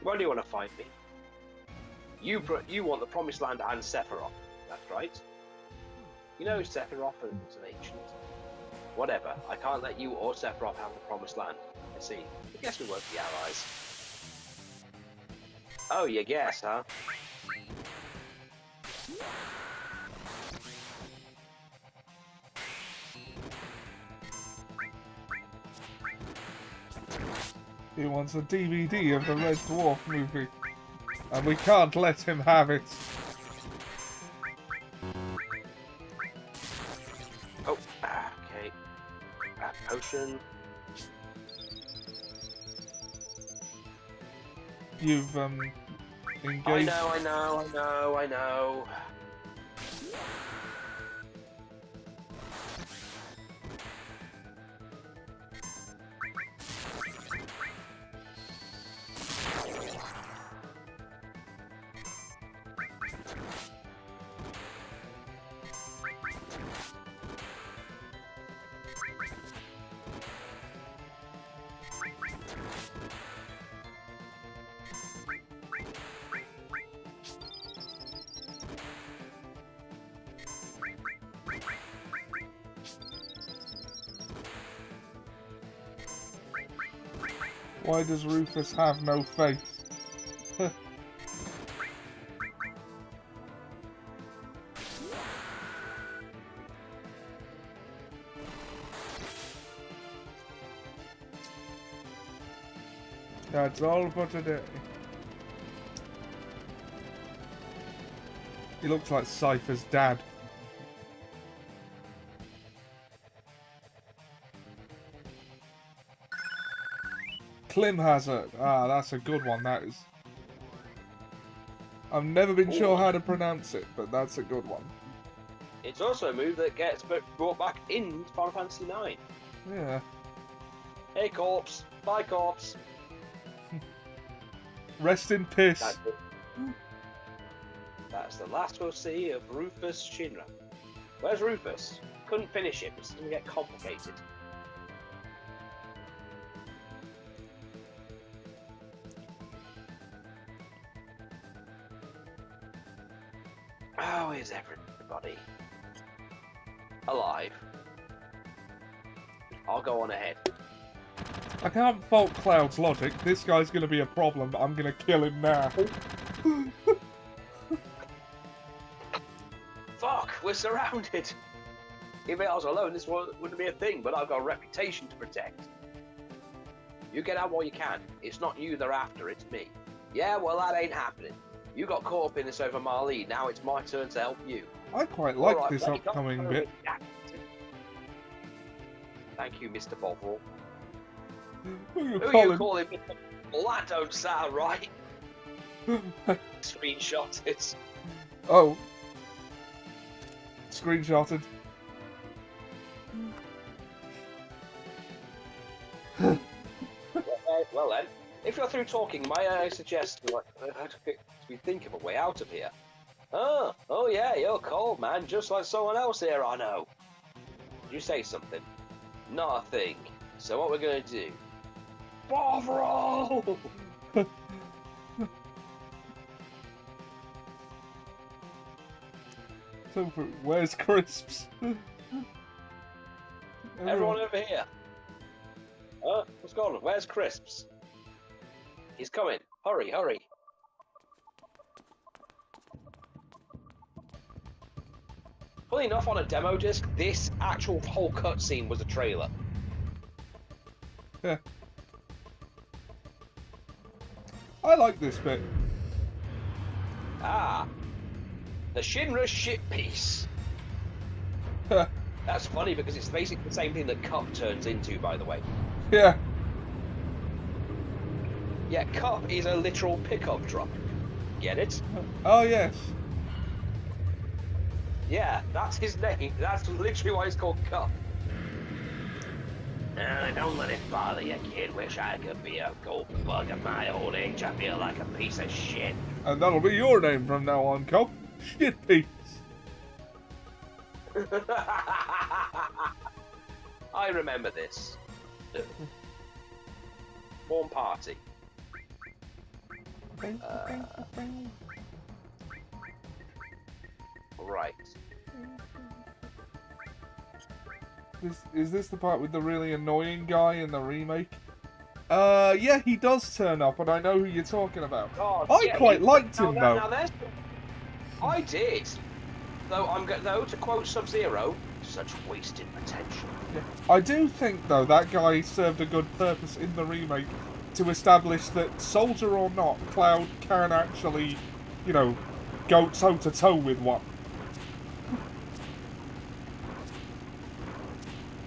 Why do you want to fight me? You want the Promised Land and Sephiroth. That's right. You know Sephiroth is an ancient. Whatever. I can't let you or Sephiroth have the Promised Land. I see. I guess we won't be allies. Oh, you guess, huh? He wants a DVD of the Red Dwarf movie. And we can't let him have it. Oh, okay. Potion. You've, engaged... I know. Why does Rufus have no face? That's all for today. He looks like Cypher's dad. Clim Hazard. Ah, that's a good one, that is. I've never been sure how to pronounce it, but that's a good one. It's also a move that gets brought back in Final Fantasy IX. Yeah. Hey, corpse. Bye, corpse. Rest in piss. That's the last we'll see of Rufus Shinra. Where's Rufus? Couldn't finish it. It's going to get complicated. How is everybody? Alive. I'll go on ahead. I can't fault Cloud's logic. This guy's going to be a problem, but I'm going to kill him now. Fuck, we're surrounded. If I was alone, this wouldn't be a thing, but I've got a reputation to protect. You get out while you can. It's not you they're after, it's me. Yeah, well, that ain't happening. You got caught up in this over my lead. Now it's my turn to help you. I quite like All right, this upcoming bit. Thank you, Mr. Bovril. Who Who call you him? calling me? Well, that don't sound right. Screenshot it. Oh. Screenshotted. Well then, if you're through talking, may I suggest we think of a way out of here? Oh yeah, you're cold, man, just like someone else here I know. Did you say something? Not a thing. So what we're gonna do? Bovril! So, where's Crisps? Everyone over here. What's going on? Where's Crisps? He's coming. Hurry, hurry. Funny enough, on a demo disc, this actual whole cutscene was a trailer. Yeah. I like this bit. Ah. The Shinra ship piece. That's funny because it's basically the same thing that Cup turns into, by the way. Yeah. Yeah, Cup is a literal pickup truck. Get it? Oh, yes. Yeah, that's his name. That's literally why it's called Cup. Don't let it bother you, kid. Wish I could be a gold bug at my old age. I feel like a piece of shit. And that'll be your name from now on, Cop. Shit piece. I remember this. Warm party. Right. Is this the part with the really annoying guy in the remake? Yeah, he does turn up, and I know who you're talking about. God, I yeah, quite liked him, though. I did. Though, to quote Sub-Zero, such wasted potential. Yeah. I do think, though, that guy served a good purpose in the remake. to establish that, soldier or not, Cloud can actually, you know, go toe-to-toe with one.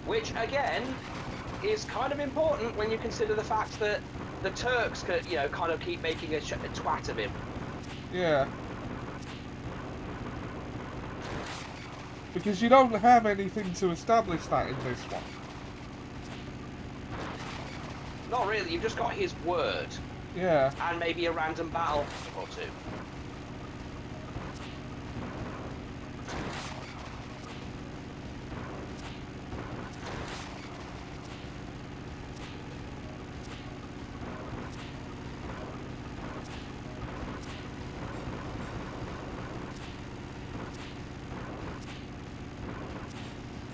Which, again, is kind of important when you consider the fact that the Turks could, you know, kind of keep making a twat of him. Yeah. Because you don't have anything to establish that in this one. Not really, you've just got his word. Yeah. And maybe a random battle or two.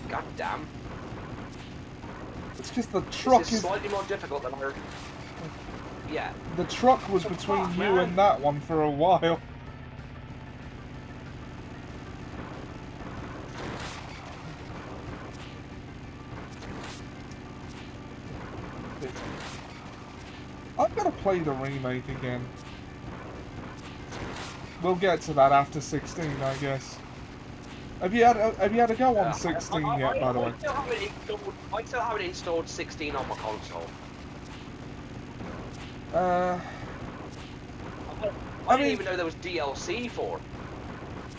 God damn. It's just the truck is slightly more difficult than her. Yeah. The truck was between you and that one for a while. I've got to play the remake again. We'll get to that after 16, I guess. Have you had a go on 16 yet, by the way? I still haven't installed 16 on my console. I didn't even know there was DLC for it.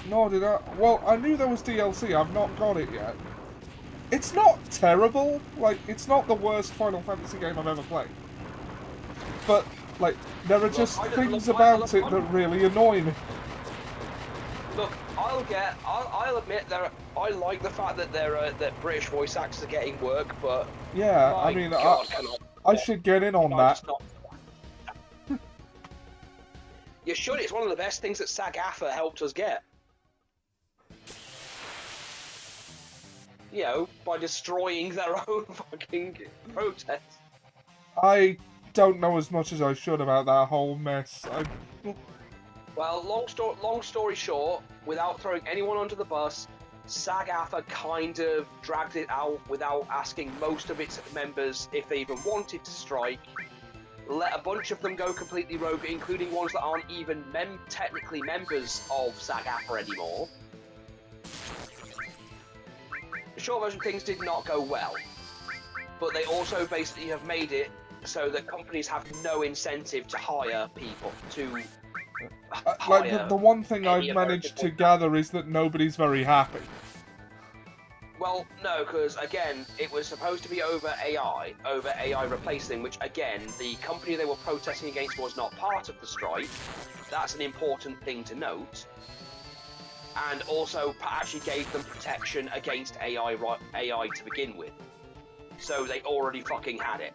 Nor did I. Well, I knew there was DLC. I've not got it yet. It's not terrible. Like, it's not the worst Final Fantasy game I've ever played. But, like, there are just things about it that really annoy me. Look, I'll admit I like the fact that that British voice actors are getting work, but yeah, I mean, I should get in on that. You should. It's one of the best things that SAG-AFTRA helped us get. You know, by destroying their own fucking protests. I don't know as much as I should about that whole mess. Well, long story short, without throwing anyone under the bus, SAG-AFTRA kind of dragged it out without asking most of its members if they even wanted to strike. Let a bunch of them go completely rogue, including ones that aren't even technically members of SAG-AFTRA anymore. The short version, things did not go well, but they also basically have made it so that companies have no incentive to hire people to. Like the one thing I've managed to gather is that nobody's very happy. Well, no, because again, it was supposed to be over AI replacing, which again, the company they were protesting against was not part of the strike. That's an important thing to note. And also actually gave them protection against AI to begin with. So they already fucking had it.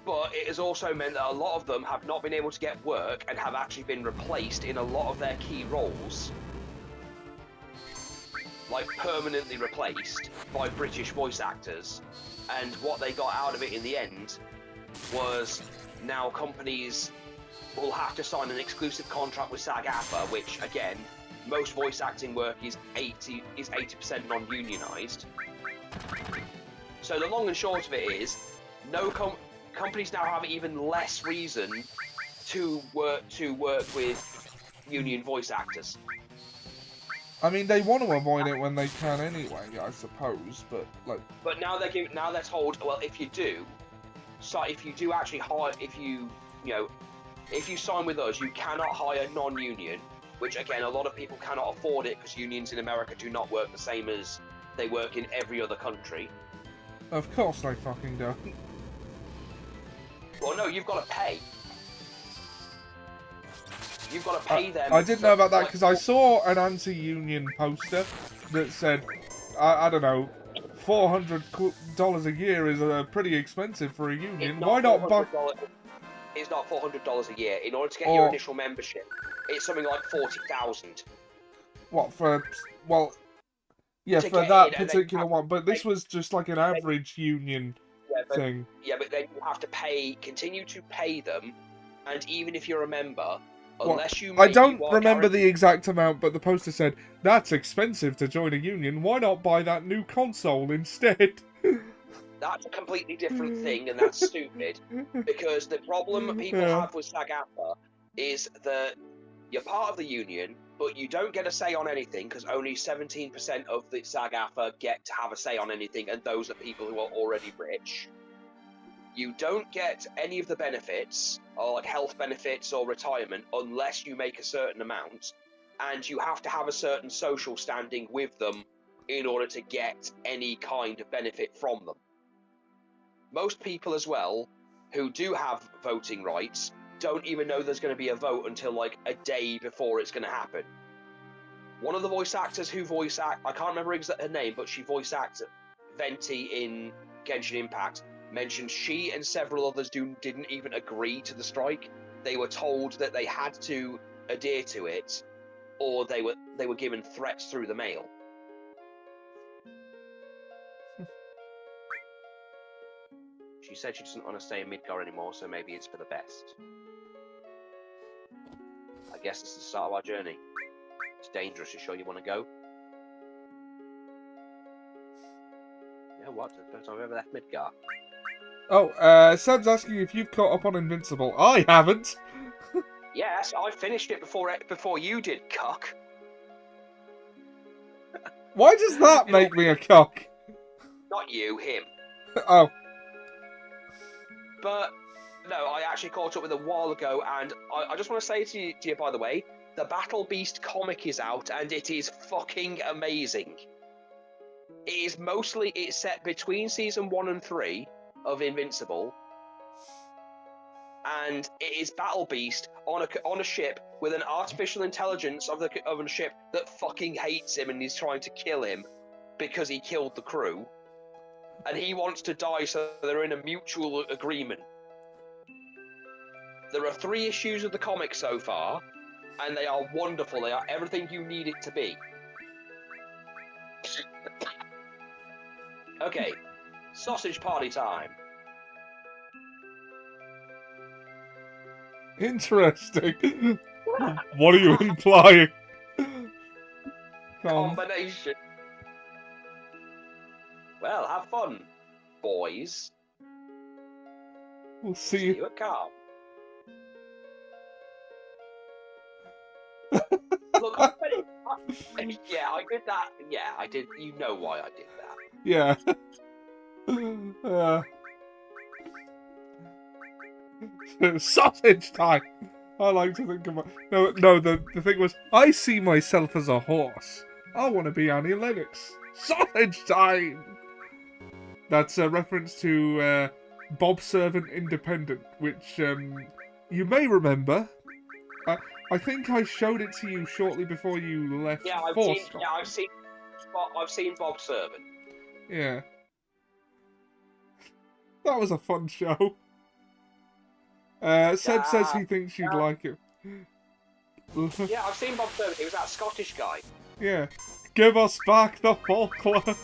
But it has also meant that a lot of them have not been able to get work and have actually been replaced in a lot of their key roles. Like, permanently replaced by British voice actors. And what they got out of it in the end was now companies will have to sign an exclusive contract with SAG-AFTRA, which, again, most voice acting work is 80% non-unionized. So the long and short of it is, companies now have even less reason to work with union voice actors. I mean, they want to avoid it when they can anyway, I suppose. But like. But now they're told, well, if you do actually hire, if you sign with us, you cannot hire non-union. Which again, a lot of people cannot afford it because unions in America do not work the same as they work in every other country. Of course they fucking don't. Well, no, you've got to pay. You've got to pay them. I didn't know about that because I saw an anti-union poster that said, I don't know, $400 a year is pretty expensive for a union. Why not buy? It's not $400 a year. In order to get your initial membership, it's something like $40,000. What for? Well, yeah, for that particular one. But this was just like an average union thing. Yeah, but then you have to continue to pay them, and even if you're a member. I don't remember the exact amount, but the poster said, that's expensive to join a union, why not buy that new console instead? That's a completely different thing, and that's stupid. Because the problem people have with SAG-AFTRA is that you're part of the union, but you don't get a say on anything because only 17% of the SAG-AFTRA get to have a say on anything, and those are people who are already rich. You don't get any of the benefits, or like health benefits or retirement, unless you make a certain amount, and you have to have a certain social standing with them in order to get any kind of benefit from them. Most people as well, who do have voting rights, don't even know there's going to be a vote until like a day before it's going to happen. One of the voice actors who I can't remember her name, but she voice acted Venti in Genshin Impact, mentioned she and several others didn't even agree to the strike. They were told that they had to adhere to it, or they were given threats through the mail. She said she doesn't want to stay in Midgar anymore, so maybe it's for the best. I guess it's the start of our journey. It's dangerous. You sure you want to go? Yeah, what? The first time I've ever left Midgar. Oh, Sam's asking if you've caught up on Invincible. I haven't. Yes, I finished it before you did, cuck. Why does that make me a cock? Not you, him. Oh. But, no, I actually caught up with it a while ago, and I just want to say to you, by the way, the Battle Beast comic is out, and it is fucking amazing. It's set between season 1 and 3 of Invincible, and it is Battle Beast on a ship with an artificial intelligence of a ship that fucking hates him and is trying to kill him because he killed the crew. And he wants to die, so they're in a mutual agreement. There are 3 issues of the comic so far, and they are wonderful. They are everything you need it to be. Okay, sausage party time. Interesting. What are you implying? Combination. Well, have fun, boys. We'll see you at Carl. Look, I did that. Yeah, I did. You know why I did that. Yeah. Sausage time! I like to think about... No, the thing was, I see myself as a horse. I want to be Annie Lennox. Sausage time! That's a reference to Bob Servant Independent, which you may remember. I think I showed it to you shortly before you left. I've seen Bob Servant. Yeah. That was a fun show. Seb says he thinks you'd like it. Yeah, I've seen Bob Servant. He was that Scottish guy. Yeah. Give us back the folklore.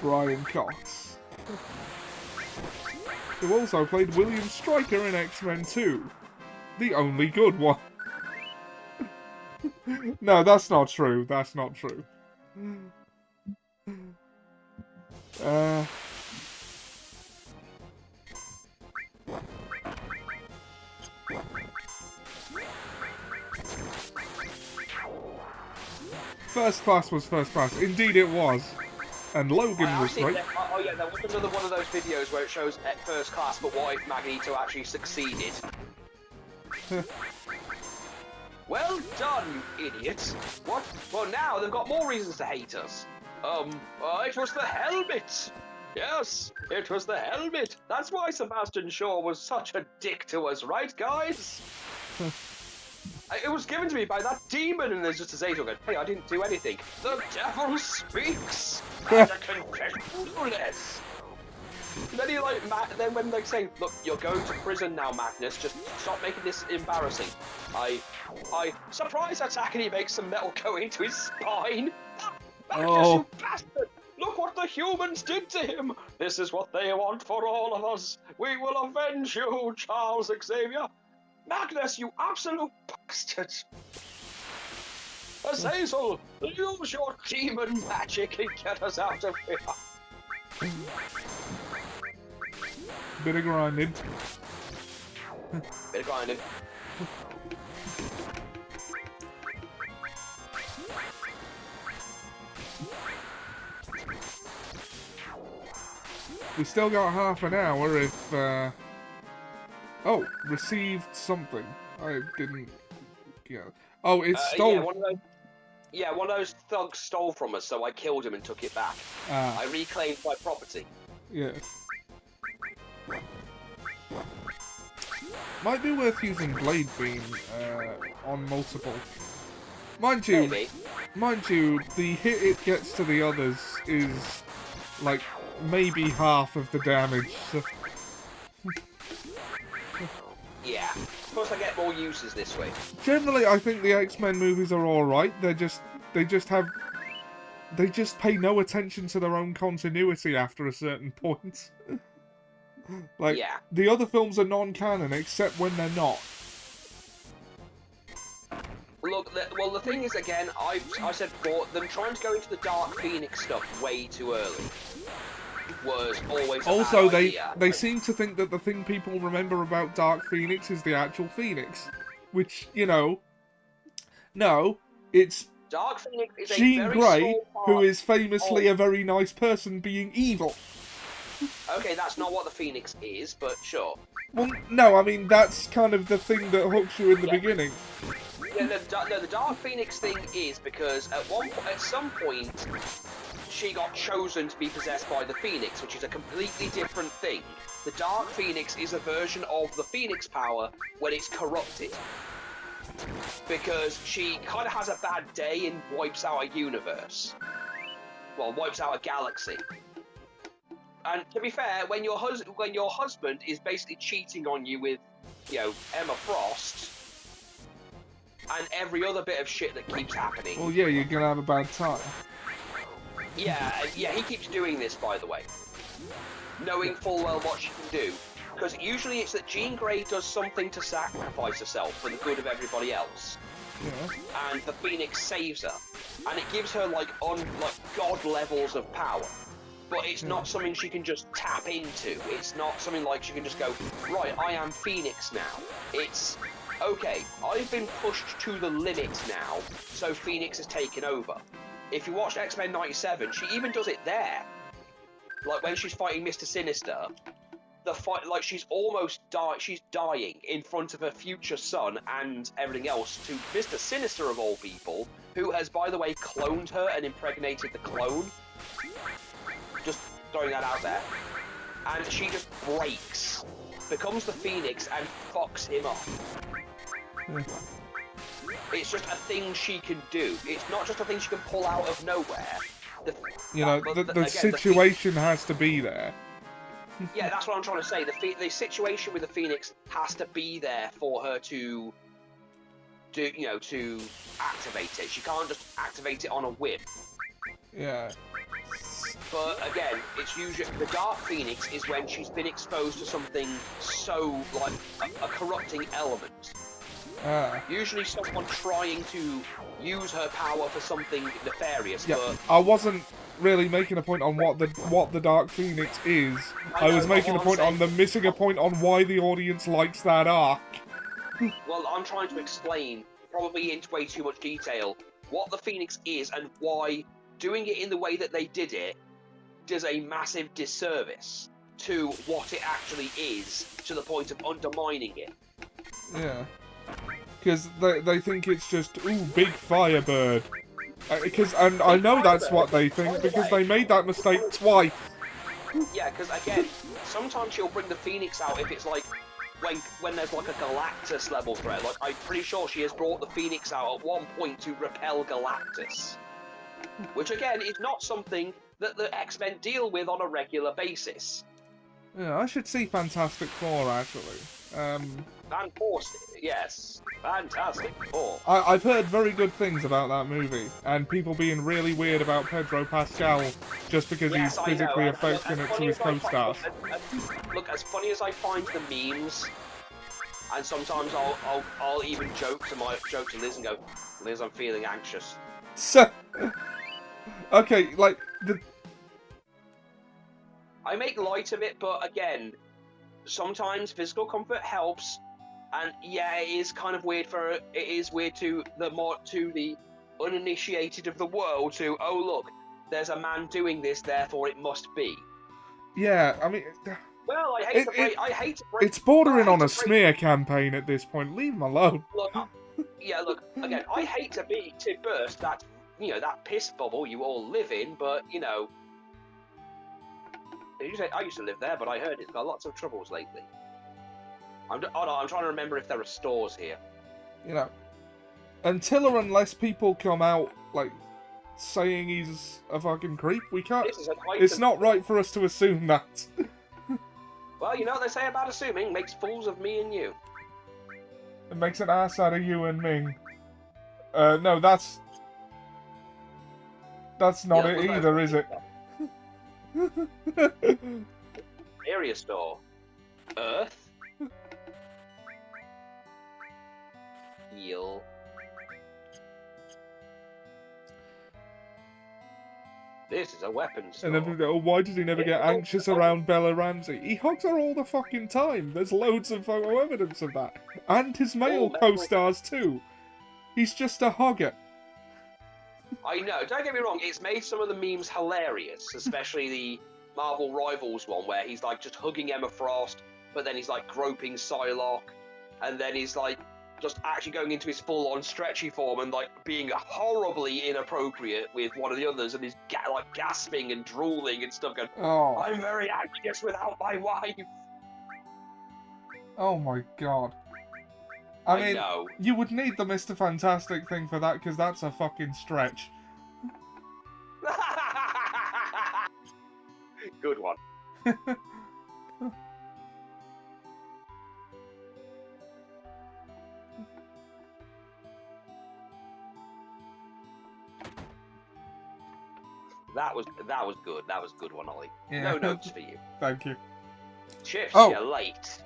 Brian Cox. Who also played William Stryker in X-Men 2. The only good one. No, that's not true. That's not true. First Class was First Class. Indeed it was. And Logan was great. There was another one of those videos where it shows at First Class, but what if Magneto actually succeeded? Well done, you idiot. What? Well, now they've got more reasons to hate us. It was the helmet. Yes, it was the helmet. That's why Sebastian Shaw was such a dick to us, right, guys? It was given to me by that demon, and there's just a Zato going, hey, I didn't do anything. The devil speaks as a confessionless. Then then when they say, look, you're going to prison now, Magnus, just stop making this embarrassing. Surprise attack, and he makes some metal go into his spine. Magnus, you bastard! Look what the humans did to him! This is what they want for all of us. We will avenge you, Charles Xavier. Magnus, you absolute bastard! Azazel, use your demon magic and get us out of here. Bit of grinding. Bit of grinding. We still got half an hour if, Oh, received something. I didn't... Yeah. Oh, it's stolen. Yeah, one of those thugs stole from us, so I killed him and took it back. I reclaimed my property. Yeah. Might be worth using Blade Beam on multiple. Mind you, the hit it gets to the others is like maybe half of the damage. So. Yeah. Plus, I get more uses this way. Generally, I think the X-Men movies are all right. They just pay no attention to their own continuity after a certain point. Like, yeah. The other films are non-canon, except when they're not. Look, the thing is, again, I said before, them trying to go into the Dark Phoenix stuff way too early was always a also, bad idea. they seem to think that the thing people remember about Dark Phoenix is the actual Phoenix. Which, you know, no, it's Dark Phoenix is Jean a very Grey, small part who is famously a very nice person, being evil. Okay, that's not what the Phoenix is, but sure. Well, no, I mean, that's kind of the thing that hooks you in the beginning. Yeah, the Dark Phoenix thing is because at some point, she got chosen to be possessed by the Phoenix, which is a completely different thing. The Dark Phoenix is a version of the Phoenix power when it's corrupted. Because she kind of has a bad day and wipes out a universe. Well, wipes out a galaxy. And to be fair, when your husband is basically cheating on you with, you know, Emma Frost, and every other bit of shit that keeps happening. Well, yeah, you're gonna have a bad time. Yeah, he keeps doing this, by the way. Knowing full well what she can do. Because usually it's that Jean Grey does something to sacrifice herself for the good of everybody else. Yeah. And the Phoenix saves her. And it gives her, like god levels of power. But it's not something she can just tap into. It's not something like she can just go, right, I am Phoenix now. It's, okay, I've been pushed to the limit now, so Phoenix has taken over. If you watch X-Men 97, she even does it there. Like, when she's fighting Mr. Sinister, the fight, like, she's almost she's dying in front of her future son and everything else to Mr. Sinister, of all people, who has, by the way, cloned her and impregnated the clone. Just throwing that out there. And she just breaks, becomes the Phoenix, and fucks him up. It's just a thing she can do. It's not just a thing she can pull out of nowhere. The situation has to be there. Yeah, that's what I'm trying to say. The situation with the Phoenix has to be there for her to activate it. She can't just activate it on a whim. Yeah. But again, it's usually the Dark Phoenix is when she's been exposed to something so like a corrupting element. Usually someone trying to use her power for something nefarious. Yeah, but I wasn't really making a point on what the Dark Phoenix is. I was making a point on them missing a point on why the audience likes that arc. Well, I'm trying to explain, probably into way too much detail, what the Phoenix is and why doing it in the way that they did it does a massive disservice to what it actually is, to the point of undermining it. Yeah. Because they think it's just, ooh, big Firebird. And I know that's what they think, because they made that mistake twice. Yeah, because again, sometimes she'll bring the Phoenix out if it's like, when there's like a Galactus level threat. Like, I'm pretty sure she has brought the Phoenix out at one point to repel Galactus. Which again, is not something that the X-Men deal with on a regular basis. Yeah, I should see Fantastic Four, actually. Yes. Fantastic Four. I've heard very good things about that movie, and people being really weird about Pedro Pascal just because he's physically affectionate to his co-stars. Look, as funny as I find the memes, and sometimes I'll even joke to Liz and go, Liz, I'm feeling anxious. So, okay, like I make light of it, but again, sometimes physical comfort helps, and yeah, it is kind of weird to the uninitiated of the world to, oh look, there's a man doing this, therefore it must be. yeah, I mean, Well, I hate to break. it's bordering on a smear campaign at this point. Leave him alone. Look, again, I hate to burst that, that piss bubble you all live in, but I used to live there, but I heard it's got lots of troubles lately. I'm trying to remember if there are stores here. Until or unless people come out, like, saying he's a fucking creep, we can't... It's not right for us to assume that. Well, you know what they say about assuming makes fools of me and you. It makes an ass out of you and Ming. No, that's not it either, is it? Area store. Earth. Heal. This is a weapons store. And then, oh, why does he never get anxious around Bella Ramsey? He hugs her all the fucking time. There's loads of photo evidence of that. And his male co-stars too. He's just a hugger. I know, don't get me wrong, it's made some of the memes hilarious, especially the Marvel Rivals one where he's like just hugging Emma Frost, but then he's like groping Psylocke, and then he's like just actually going into his full-on stretchy form and like being horribly inappropriate with one of the others, and he's like gasping and drooling and stuff, going, oh, I'm very anxious without my wife. Oh my god. I mean, know. You would need the Mr. Fantastic thing for that, because that's a fucking stretch. Good one. That was good. That was a good one, Ollie. Yeah. No notes for you. Thank you. Chips, you're late.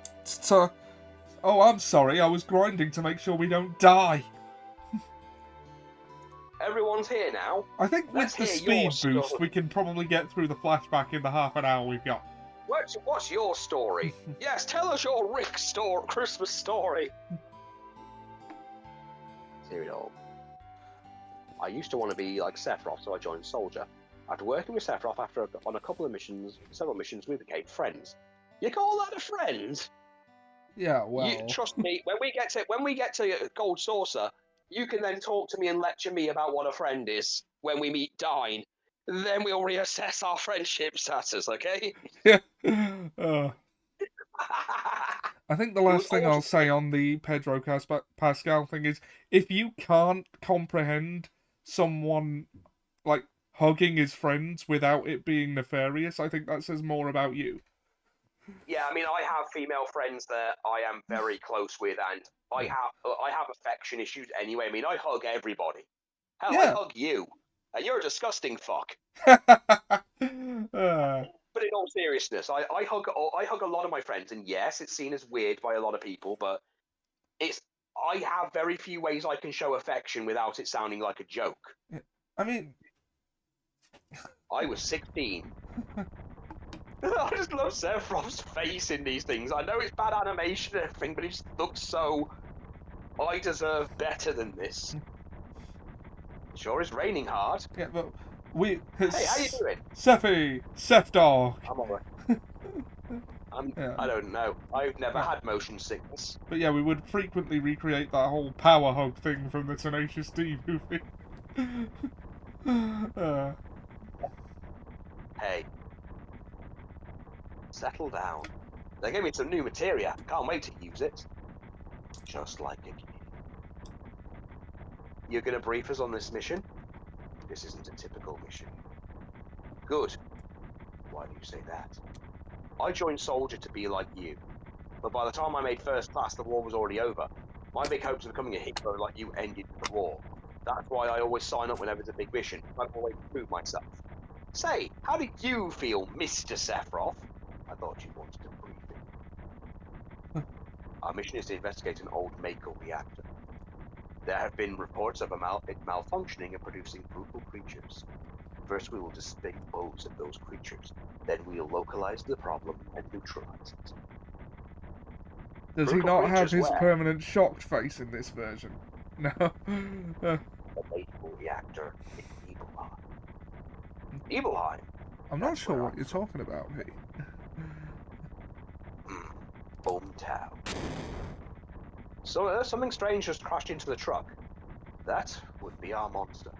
Oh, I'm sorry. I was grinding to make sure we don't die. Everyone's here now. I think with the speed boost, we can probably get through the flashback in the half an hour we've got. What's your story? Yes, tell us your Christmas story. Hear it all. I used to want to be like Sephiroth, so I joined Soldier. After working with Sephiroth on a couple of several missions, we became friends. You call that a friend? Yeah, well... trust me, when we get to Gold Saucer, you can then talk to me and lecture me about what a friend is when we meet Dine. Then we'll reassess our friendship status, okay? Yeah. I think the last thing I'll say on the Pedro Pascal thing is, if you can't comprehend someone, like, hugging his friends without it being nefarious, I think that says more about you. Yeah, I mean, I have female friends that I am very close with, and I have affection issues anyway. I mean, I hug everybody. Hell, yeah. I hug you, and you're a disgusting fuck. But in all seriousness, I hug a lot of my friends, and yes, it's seen as weird by a lot of people, but I have very few ways I can show affection without it sounding like a joke. I mean, I was 16. I just love Sephiroth's face in these things. I know it's bad animation and everything, but he just looks so... I deserve better than this. It sure is raining hard. Yeah, but Hey, how you doing? Seph dog. I'm alright. I don't know. I've never had motion sickness. But yeah, we would frequently recreate that whole power hug thing from the Tenacious D movie. Hey. Settle down. They gave me some new materia. Can't wait to use it. Just like a kid. You're gonna brief us on this mission? This isn't a typical mission. Good. Why do you say that? I joined Soldier to be like you. But by the time I made first class, the war was already over. My big hopes of becoming a hero like you ended with the war. That's why I always sign up whenever it's a big mission. I always prove myself. Say, how do you feel, Mr. Sephiroth? I thought you wanted a briefing. Our mission is to investigate an old Mako reactor. There have been reports of it malfunctioning and producing brutal creatures. First, we will dispose of those creatures. Then we'll localize the problem and neutralize it. Does he Brutal not have creatures his where? permanent shocked face in this version? No. The fateful reactor in Nibelheim. Nibelheim? I'm not That's sure where what I'm you're from. talking about, Pete. Hometown. So something strange just crashed into the truck. That would be our monster.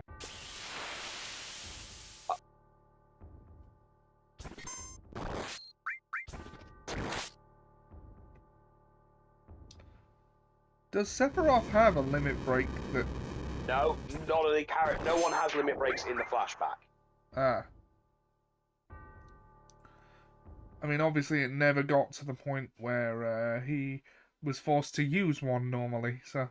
Does Sephiroth have a limit break that... No, none of the no one has limit breaks in the flashback. Ah. I mean, obviously it never got to the point where he was forced to use one normally, so...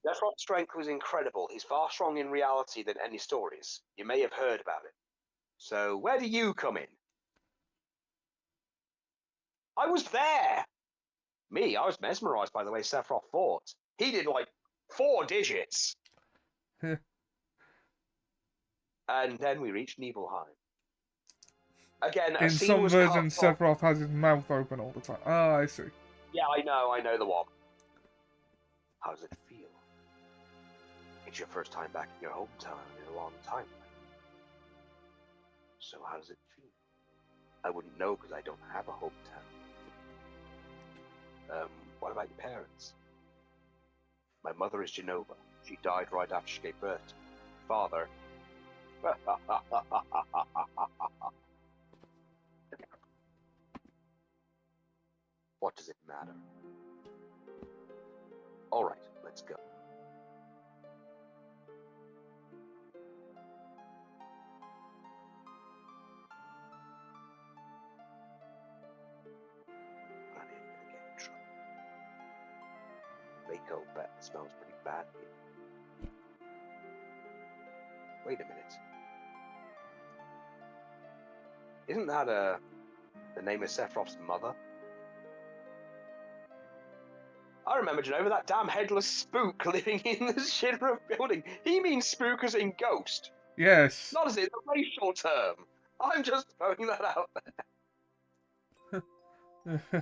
Sephiroth's strength was incredible. He's far stronger in reality than any stories. You may have heard about it. So, where do you come in? I was there! Me, I was mesmerized by the way Sephiroth fought. He did like 4 digits. And then we reached Nibelheim. Again, a In scene some was cut versions, from... Sephiroth has his mouth open all the time. Oh, I see. Yeah, I know the one. How does it feel? It's your first time back in your hometown in a long time. So how does it feel? I wouldn't know because I don't have a hometown. What about your parents? My mother is Jenova. She died right after she gave birth. Father. What does it matter? Alright, let's go. I ain't gonna get in trouble. Mako bet smells pretty bad here. Wait a minute. Isn't that the name of Sephiroth's mother? I remember, Genova, that damn headless spook living in the Shinra building. He means spook as in ghost. Yes. Not as in the racial term. I'm just throwing that out there.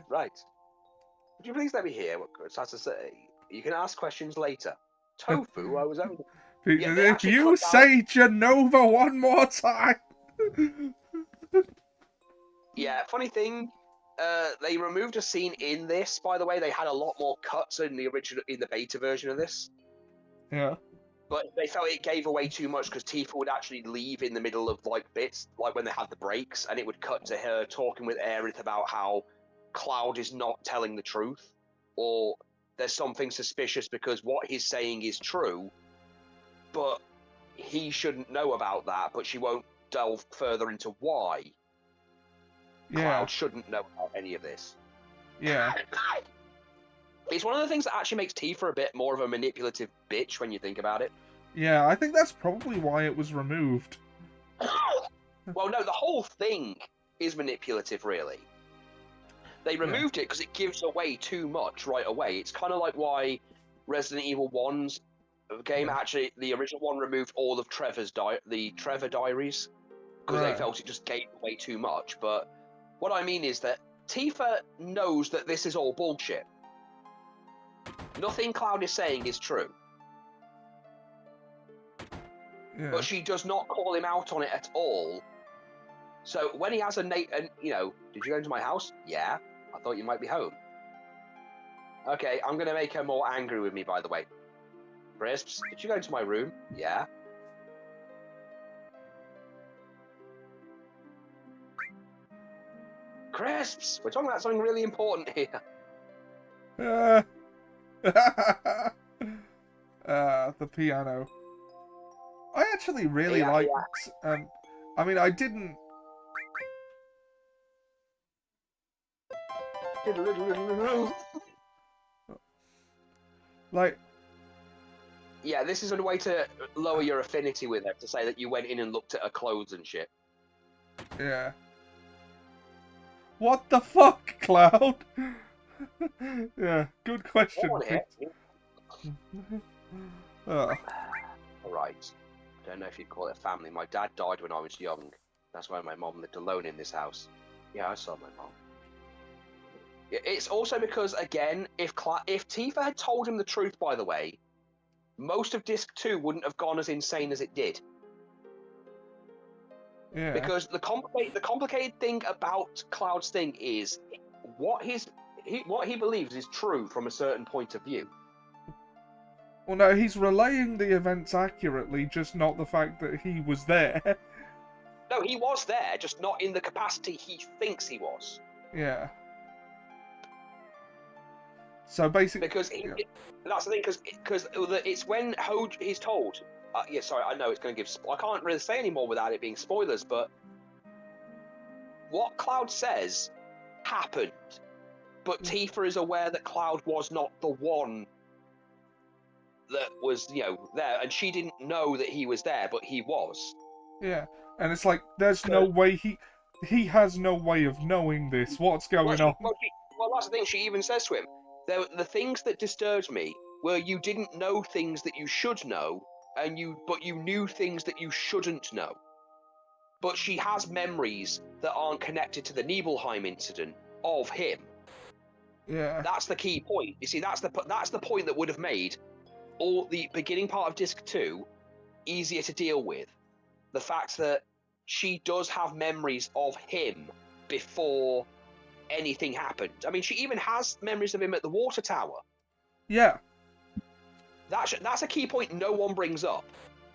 Right. Would you please let me hear what Kurtz has to say? You can ask questions later. Tofu, I was only... Pete Yeah, says, they if actually you cut down... say Jenova one more time... Yeah, funny thing, they removed a scene in this, by the way. They had a lot more cuts in the beta version of this. Yeah. But they felt it gave away too much because Tifa would actually leave in the middle of like bits, like when they had the breaks, and it would cut to her talking with Aerith about how Cloud is not telling the truth, or there's something suspicious because what he's saying is true, but he shouldn't know about that, but she won't delve further into why Cloud shouldn't know about any of this. Yeah. It's one of the things that actually makes Tifa a bit more of a manipulative bitch when you think about it. Yeah, I think that's probably why it was removed. Well, no, the whole thing is manipulative, really. They removed it because it gives away too much right away. It's kind of like why Resident Evil 1's game, actually, the original one removed all of the Trevor diaries, because they felt it just gave away too much. But what I mean is that Tifa knows that this is all bullshit. Nothing Cloud is saying is true. Yeah. But she does not call him out on it at all. So when he has did you go into my house? Yeah. I thought you might be home. Okay, I'm going to make her more angry with me, by the way. Crisps, did you go into my room? Yeah. Crisps, we're talking about something really important here. The piano. I actually really liked... I mean, I didn't... Like... Yeah, this is a way to lower your affinity with her, to say that you went in and looked at her clothes and shit. Yeah. What the fuck, Cloud? Yeah, good question, Pete. Ugh. Alright. I don't know if you'd call it family. My dad died when I was young. That's why my mom lived alone in this house. Yeah, I saw my mom. It's also because, again, if Tifa had told him the truth, by the way, most of Disc 2 wouldn't have gone as insane as it did. Yeah. Because the complicated thing about Cloud's thing is what he believes is true from a certain point of view. Well, no, he's relaying the events accurately, just not the fact that he was there. No, he was there, just not in the capacity he thinks he was. Yeah. So basically, Because that's the thing. Because it's when Hoj is told. Yeah, sorry, I know it's going to give. I can't really say anymore without it being spoilers. But what Cloud says happened, but Tifa is aware that Cloud was not the one that was, there, and she didn't know that he was there, but he was. Yeah, and it's like there's no way he has no way of knowing this. What's going on? Well, that's the thing. She even says to him, "The things that disturbed me were you didn't know things that you should know, but you knew things that you shouldn't know." But she has memories that aren't connected to the Nibelheim incident of him. Yeah. That's the key point. You see, that's the point that would have made all the beginning part of Disc 2 easier to deal with. The fact that she does have memories of him before anything happened. I mean, she even has memories of him at the water tower. Yeah. That's a key point no one brings up.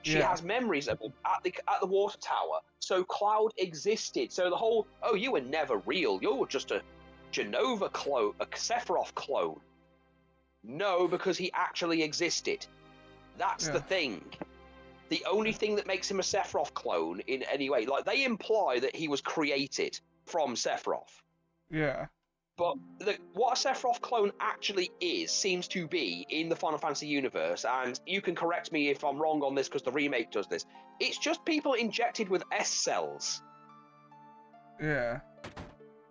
She has memories of him at the water tower. So Cloud existed. So the whole, oh, you were never real. You're just a Jenova clone, a Sephiroth clone. No, because he actually existed. That's the thing. The only thing that makes him a Sephiroth clone in any way, like they imply that he was created from Sephiroth. Yeah. But what a Sephiroth clone actually is seems to be in the Final Fantasy universe, and you can correct me if I'm wrong on this because the remake does this. It's just people injected with S cells. Yeah.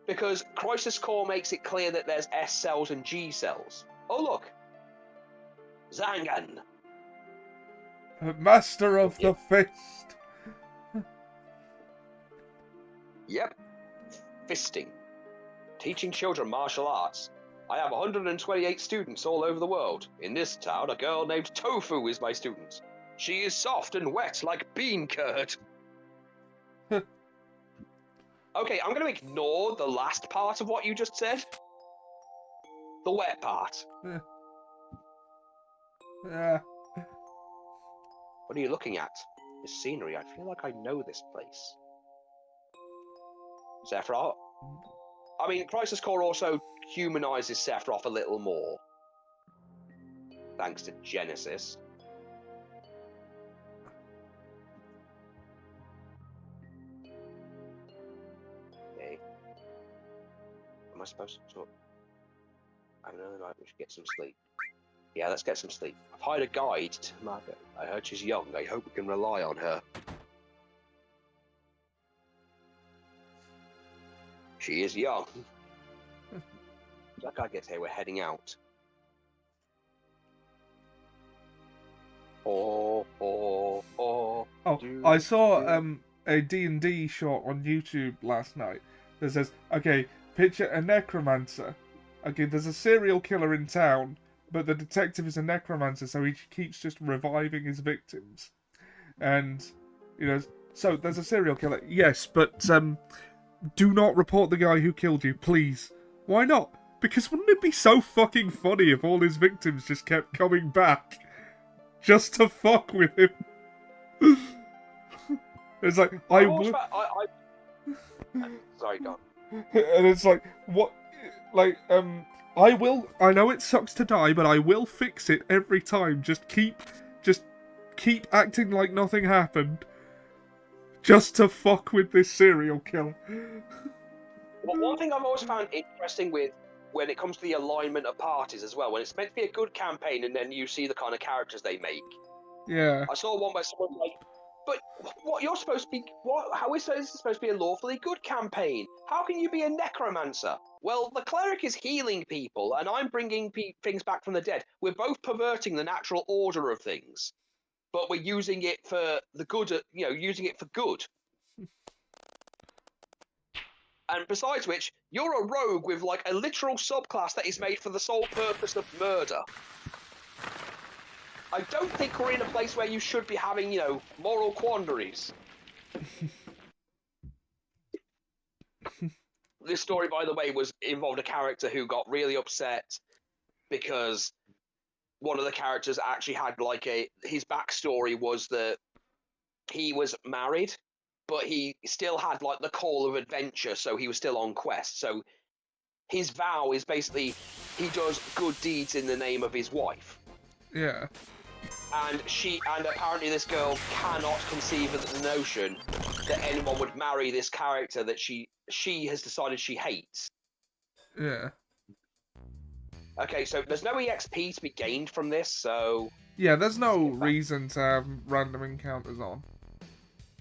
Because Crisis Core makes it clear that there's S cells and G cells. Oh look, Zangan. Master of the Fist. Yep, fisting. Teaching children martial arts. I have 128 students all over the world. In this town, a girl named Tofu is my student. She is soft and wet like bean curd. Okay, I'm going to ignore the last part of what you just said. The wet part. Yeah. What are you looking at? This scenery. I feel like I know this place. Sephiroth. I mean, Crisis Core also humanizes Sephiroth a little more. Thanks to Genesis. Okay. Am I supposed to talk? I don't know, we should get some sleep. Yeah, let's get some sleep. I've hired a guide to Margaret. I heard she's young. I hope we can rely on her. She is young. That guy gets here, we're heading out. Oh, I saw a D&D short on YouTube last night that says, okay, picture a necromancer. Okay, there's a serial killer in town, but the detective is a necromancer, so he keeps just reviving his victims. And, so there's a serial killer. Yes, but do not report the guy who killed you, please. Why not? Because wouldn't it be so fucking funny if all his victims just kept coming back? Just to fuck with him. It's like, Sorry, go on. And it's like, what? Like, I know it sucks to die, but I will fix it every time. Just keep acting like nothing happened. Just to fuck with this serial killer. Well, one thing I've always found interesting with when it comes to the alignment of parties as well, when it's meant to be a good campaign and then you see the kind of characters they make. Yeah. I saw one where someone's like, But what you're supposed to be? How is this supposed to be a lawfully good campaign? How can you be a necromancer? Well, the cleric is healing people, and I'm bringing things back from the dead. We're both perverting the natural order of things, but we're using it for the good. Using it for good. And besides which, you're a rogue with like a literal subclass that is made for the sole purpose of murder. I don't think we're in a place where you should be having, moral quandaries. This story, by the way, involved a character who got really upset because one of the characters actually had his backstory was that he was married, but he still had like the call of adventure, so he was still on quest. So his vow is basically he does good deeds in the name of his wife. Yeah. And apparently this girl cannot conceive of the notion that anyone would marry this character that she has decided she hates. Yeah. Okay, so there's no EXP to be gained from this, so... Yeah, there's no reason to have random encounters on.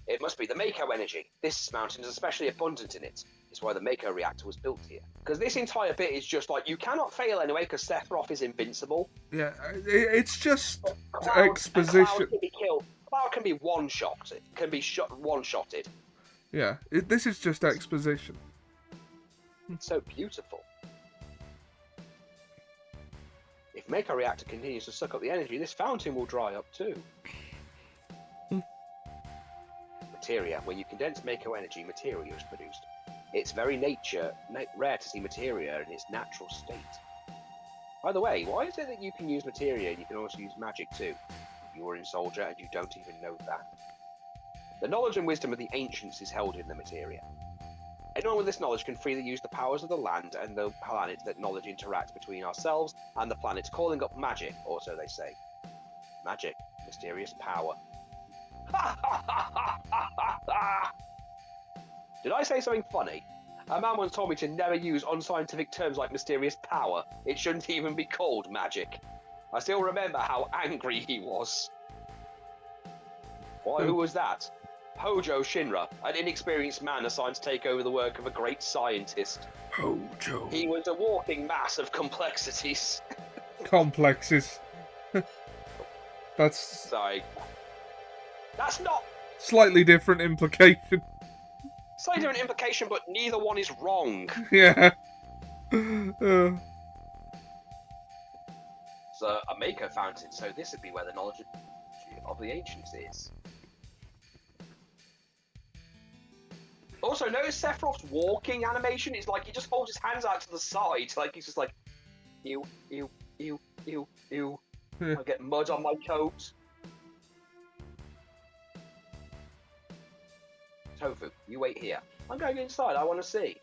It must be the Mako energy. This mountain is especially abundant in it. It's why the Mako reactor was built here. Because this entire bit is just like, you cannot fail anyway, because Sephiroth is invincible. Yeah, it's just exposition. Cloud can be killed. Cloud can be one-shotted. One-shotted. Yeah, this is just exposition. It's so beautiful. If Mako reactor continues to suck up the energy, this fountain will dry up too. Materia. When you condense Mako energy, materia is produced. It's very rare to see materia in its natural state. By the way, why is it that you can use materia and you can also use magic too? You are in Soldier and you don't even know that. The knowledge and wisdom of the ancients is held in the materia. Anyone with this knowledge can freely use the powers of the land and the planet that knowledge interacts between ourselves and the planets, calling up magic, or so they say. Magic, mysterious power. Did I say something funny? A man once told me to never use unscientific terms like mysterious power. It shouldn't even be called magic. I still remember how angry he was. Why, who was that? Hojo Shinra, an inexperienced man assigned to take over the work of a great scientist. Hojo. He was a walking mass of complexities. Complexes. That's... Sorry. That's not... Slightly different implication. Slightly different implication, but neither one is wrong. Yeah. It's a Mako fountain, so this would be where the knowledge of the ancients is. Also, notice Sephiroth's walking animation. It's like he just holds his hands out to the side, like he's just like, ew, ew, ew, ew, ew. I get mud on my coat. Tofu, you wait here. I'm going inside. I want to see.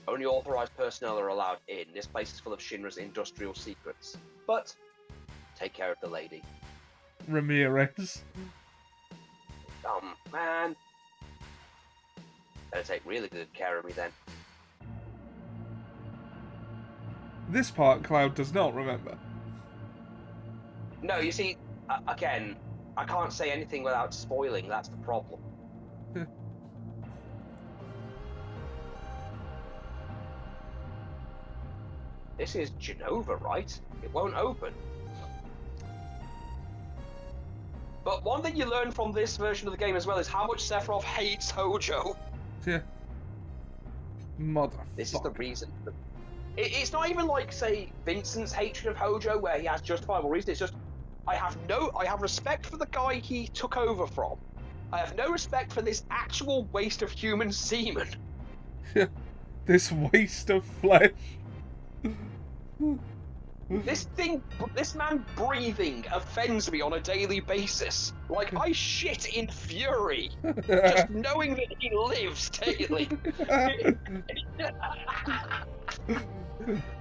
Only authorized personnel are allowed in. This place is full of Shinra's industrial secrets. But take care of the lady. Ramirez. Man. Better take really good care of me then. This part Cloud does not remember. No, you see, again, I can't say anything without spoiling. That's the problem. This is Jenova, right? It won't open. But one thing you learn from this version of the game as well is how much Sephiroth hates Hojo. Yeah. Motherfucker. This is the reason. It's not even like, say, Vincent's hatred of Hojo, where he has justifiable reason. It's just, I have respect for the guy he took over from. I have no respect for this actual waste of human semen. Yeah. This waste of flesh. This man breathing offends me on a daily basis. Like, I shit in fury, just knowing that he lives daily.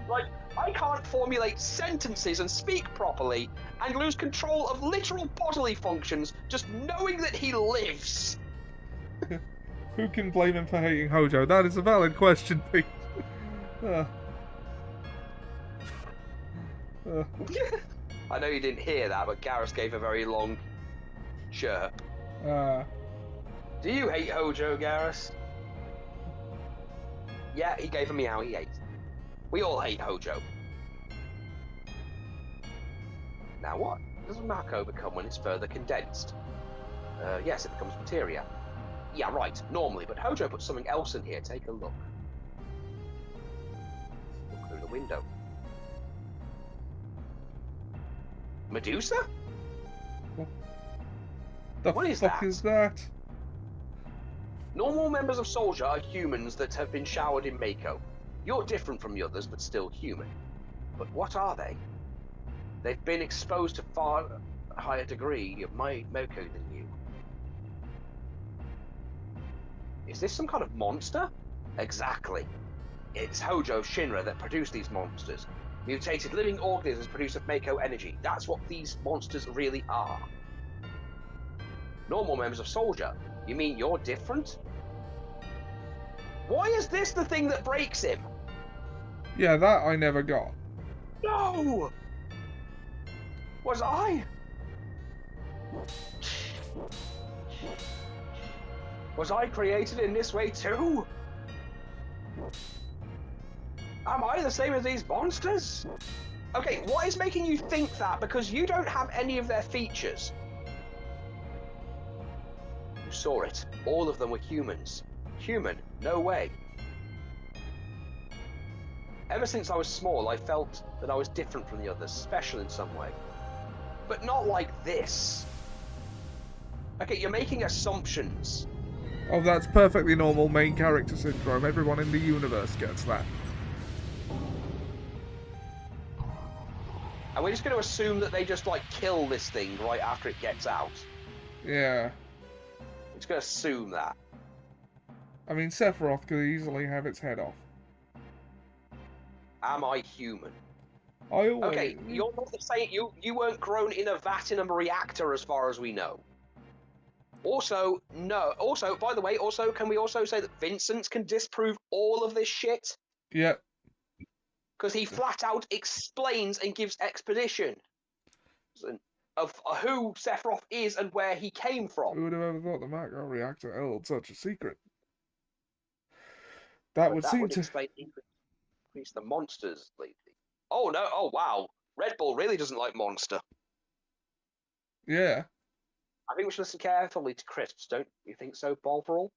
Like, I can't formulate sentences and speak properly, and lose control of literal bodily functions, just knowing that he lives. Who can blame him for hating Hojo? That is a valid question, Pete. I know you didn't hear that, but Garrus gave a very long chirp. Do you hate Hojo, Garrus? Yeah, he gave a meow, he ate. We all hate Hojo. Now what does Mako become when it's further condensed? Yes, it becomes materia. Yeah, right, normally, but Hojo put something else in here. Take a look. Look through the window. Medusa? What is fuck that? is that? Normal members of Soldier are humans that have been showered in Mako. You're different from the others, but still human. But what are they? They've been exposed to far higher degree of Mako than you. Is this some kind of monster? Exactly. It's Hojo Shinra that produced these monsters. Mutated living organisms produce Mako energy. That's what these monsters really are. Normal members of Soldier. You mean you're different? Why is this the thing that breaks him? Yeah, that I never got. No! Was I? Was I created in this way too? Am I the same as these monsters? Okay, what is making you think that? Because you don't have any of their features. You saw it. All of them were humans. Human? No way. Ever since I was small, I felt that I was different from the others, special in some way. But not like this. Okay, you're making assumptions. Oh, that's perfectly normal main character syndrome. Everyone in the universe gets that. And we're just going to assume that they just, like, kill this thing right after it gets out. Yeah. We're just going to assume that. I mean, Sephiroth could easily have its head off. Am I human? I always... Okay, you're not saying you weren't grown in a vat in a reactor as far as we know. Also, no. Also, by the way, can we also say that Vincent can disprove all of this shit? Yep. Because he flat out explains and gives explanation of who Sephiroth is and where he came from. Who would have ever thought the Mako reactor held such a secret? That would seem to explain increase the monsters lately. Oh no! Oh wow! Red Bull really doesn't like Monster. Yeah. I think we should listen carefully to Crisps, don't you think so, Balverall?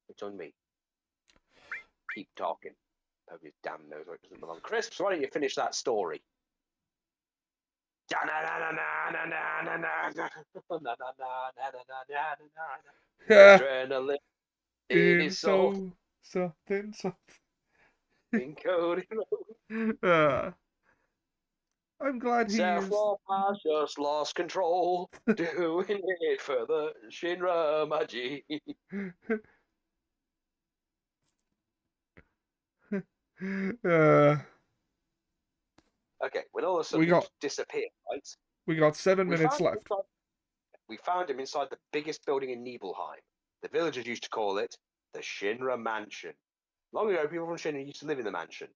It's on me. Keep talking. Hope his damn knows where it doesn't belong. Crisps, why don't you finish that story? Yeah. Adrenaline in his soul. Something. Encoding. I'm glad he's... Sephiroth has just lost control, doing it for the Shinra Magi. Okay, when all of a sudden he disappeared, right? We got 7 minutes left. We found him inside the biggest building in Nibelheim. The villagers used to call it the Shinra Mansion. Long ago, people from Shinra used to live in the mansion.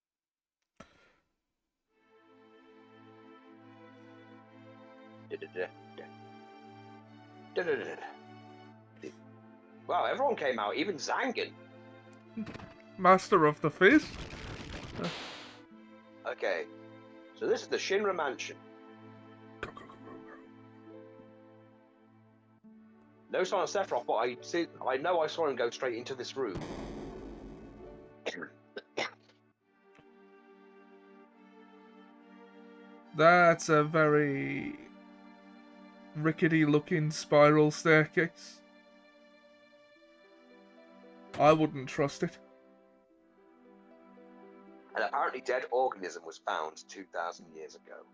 Wow, everyone came out, even Zangan. Master of the Fist? Okay, so this is the Shinra Mansion. No sign of Sephiroth, but I know I saw him go straight into this room. That's a very rickety-looking spiral staircase. I wouldn't trust it. An apparently dead organism was found 2,000 years ago.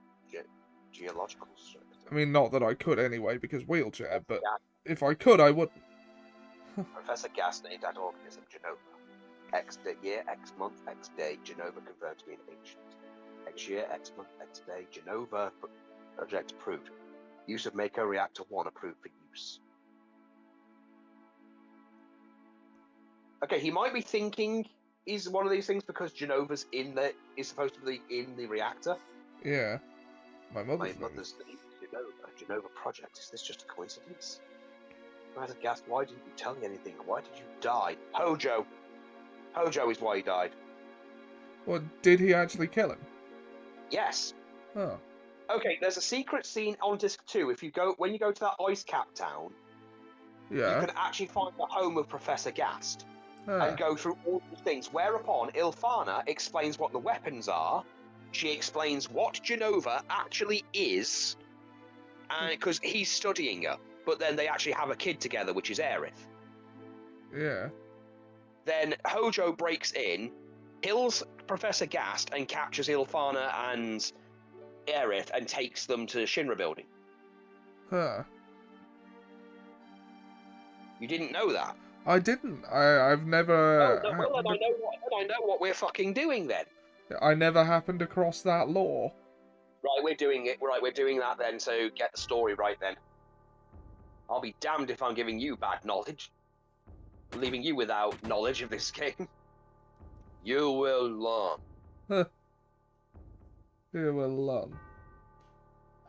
Geological structure. I mean, not that I could anyway, because wheelchair, but if I could, I would. Professor Gas named that organism Jenova. X year, X month, X day, Jenova confirmed to be an ancient. X year, X month, X day, Jenova project approved. Use of Mako Reactor 1 approved for use. Okay, he might be thinking he's one of these things because Jenova's is supposed to be in the reactor. Yeah. My mother's name, Genova project. Is this just a coincidence? Professor Gast, why didn't you tell me anything? Why did you die? Hojo! Hojo is why he died. Well, did he actually kill him? Yes. Oh. Okay, there's a secret scene on disc 2. When you go to that ice cap town, Yeah. you can actually find the home of Professor Gast Ah. and go through all the things. Whereupon Ilfana explains what the weapons are. She explains what Jenova actually is, and because he's studying her. But then they actually have a kid together, which is Aerith. Yeah. Then Hojo breaks in, kills Professor Gast, and captures Ilfana and Aerith and takes them to the Shinra building. Huh. You didn't know that? I didn't. I've never. Oh, well, then I know what we're fucking doing then. I never happened across that law. Right, we're doing it. Right, we're doing that then. So get the story right then. I'll be damned if I'm giving you bad knowledge, leaving you without knowledge of this game. You will learn. You will learn.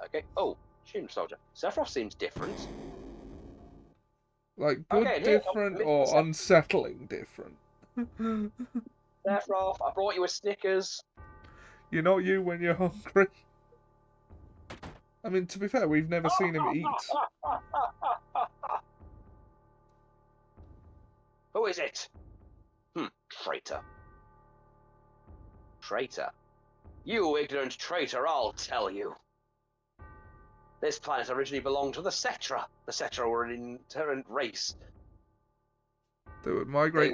Okay. Oh, Shinra soldier. Sephiroth seems different. Like good Okay, different or unsettling different. Sephiroth, I brought you a Snickers. You're not you when you're hungry. I mean, to be fair, we've never seen him eat. Who is it? Traitor. Traitor? You ignorant traitor, I'll tell you. This planet originally belonged to the Cetra. The Cetra were an inherent race. They would migrate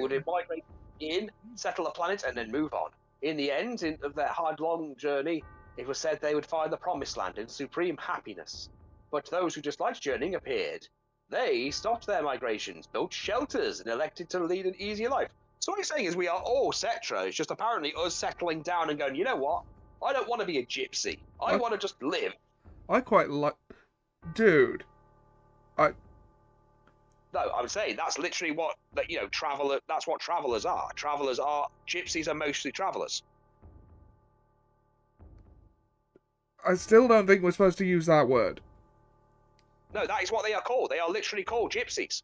in, settle the planet, and then move on. In the end of their hard, long journey, it was said they would find the Promised Land in supreme happiness. But those who disliked journeying appeared. They stopped their migrations, built shelters, and elected to lead an easier life. So what he's saying is we are all Cetra. It's just apparently us settling down and going, you know what? I don't want to be a gypsy. I want to just live. I quite like... Dude. No, I'm saying that's literally what, traveler. That's what travelers are. Travelers are... Gypsies are mostly travelers. I still don't think we're supposed to use that word. No, that is what they are called. They are literally called gypsies.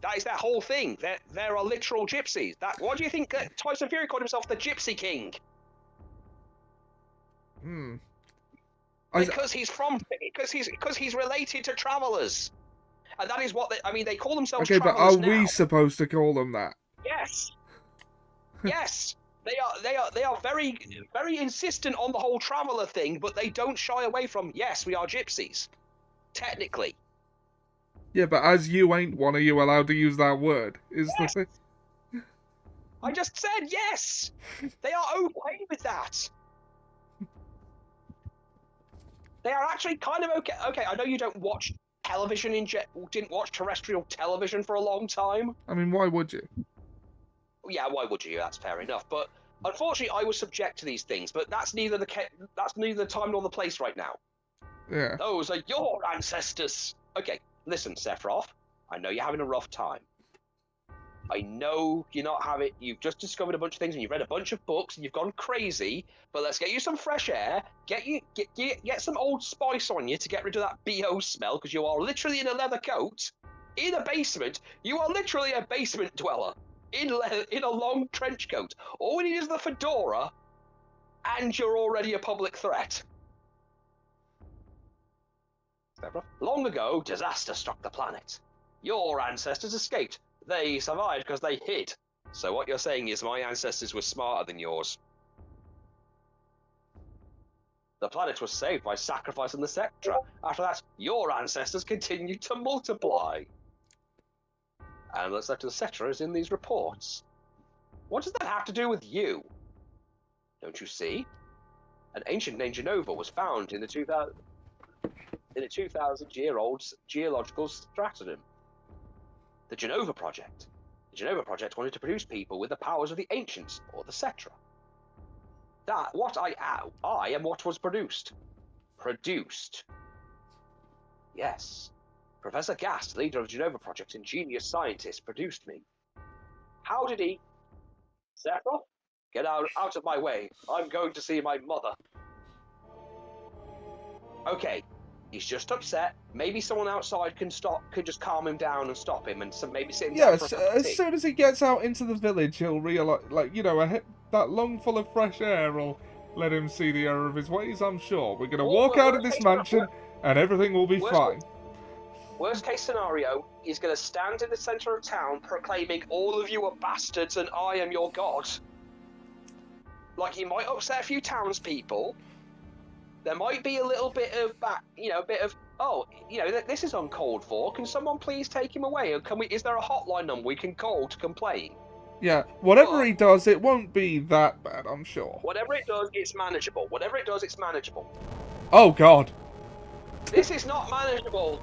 That is their whole thing. There are literal gypsies. Why do you think Tyson Fury called himself the Gypsy King? Because he's related to travelers, and that is what they call themselves. Okay, but are now. we supposed to call them that? Yes. Yes. They are very, very insistent on the whole traveler thing, but they don't shy away from. Yes, we are gypsies, technically. Yeah, but as you ain't one, are you allowed to use that word? Is yes. the thing? I just said yes. They are okay with that. They are actually kind of okay. Okay, I know you don't watch television didn't watch terrestrial television for a long time. I mean, why would you? Yeah, why would you? That's fair enough. But unfortunately, I was subject to these things. But that's neither the time nor the place right now. Yeah. Those are your ancestors. Okay, listen, Sephiroth. I know you're having a rough time. I know you're not having. You've just discovered a bunch of things, and you've read a bunch of books, and you've gone crazy. But let's get you some fresh air. Get some Old Spice on you to get rid of that BO smell, because you are literally in a leather coat, in a basement. You are literally a basement dweller in a long trench coat. All we need is the fedora, and you're already a public threat. Long ago, disaster struck the planet. Your ancestors escaped. They survived because they hid. So what you're saying is my ancestors were smarter than yours. The planet was saved by sacrificing the Cetra. After that, your ancestors continued to multiply. And what's left of the Cetra is in these reports. What does that have to do with you? Don't you see? An ancient named Jenova was found in a 2,000-year-old geological stratum. The Jenova Project. The Jenova Project wanted to produce people with the powers of the ancients, or the Cetra. I am what was produced. Produced. Yes. Professor Gast, leader of the Jenova Project and genius scientist, produced me. How did he? Sephiroth? Get out of my way. I'm going to see my mother. Okay. He's just upset. Maybe someone outside could just calm him down and stop him, and maybe sit him down Yes, for a cup of tea. as soon as he gets out into the village, he'll realise, like, you know, that lung full of fresh air will let him see the error of his ways, I'm sure. We're going to walk out of this mansion, and everything will be fine. Worst case scenario, he's going to stand in the centre of town proclaiming, all of you are bastards and I am your god. Like, he might upset a few townspeople. There might be a little bit of oh, this is uncalled for. Can someone please take him away? Or is there a hotline number we can call to complain? Yeah, whatever he does, it won't be that bad, I'm sure. Whatever it does, it's manageable. Whatever it does, it's manageable. Oh, God. This is not manageable.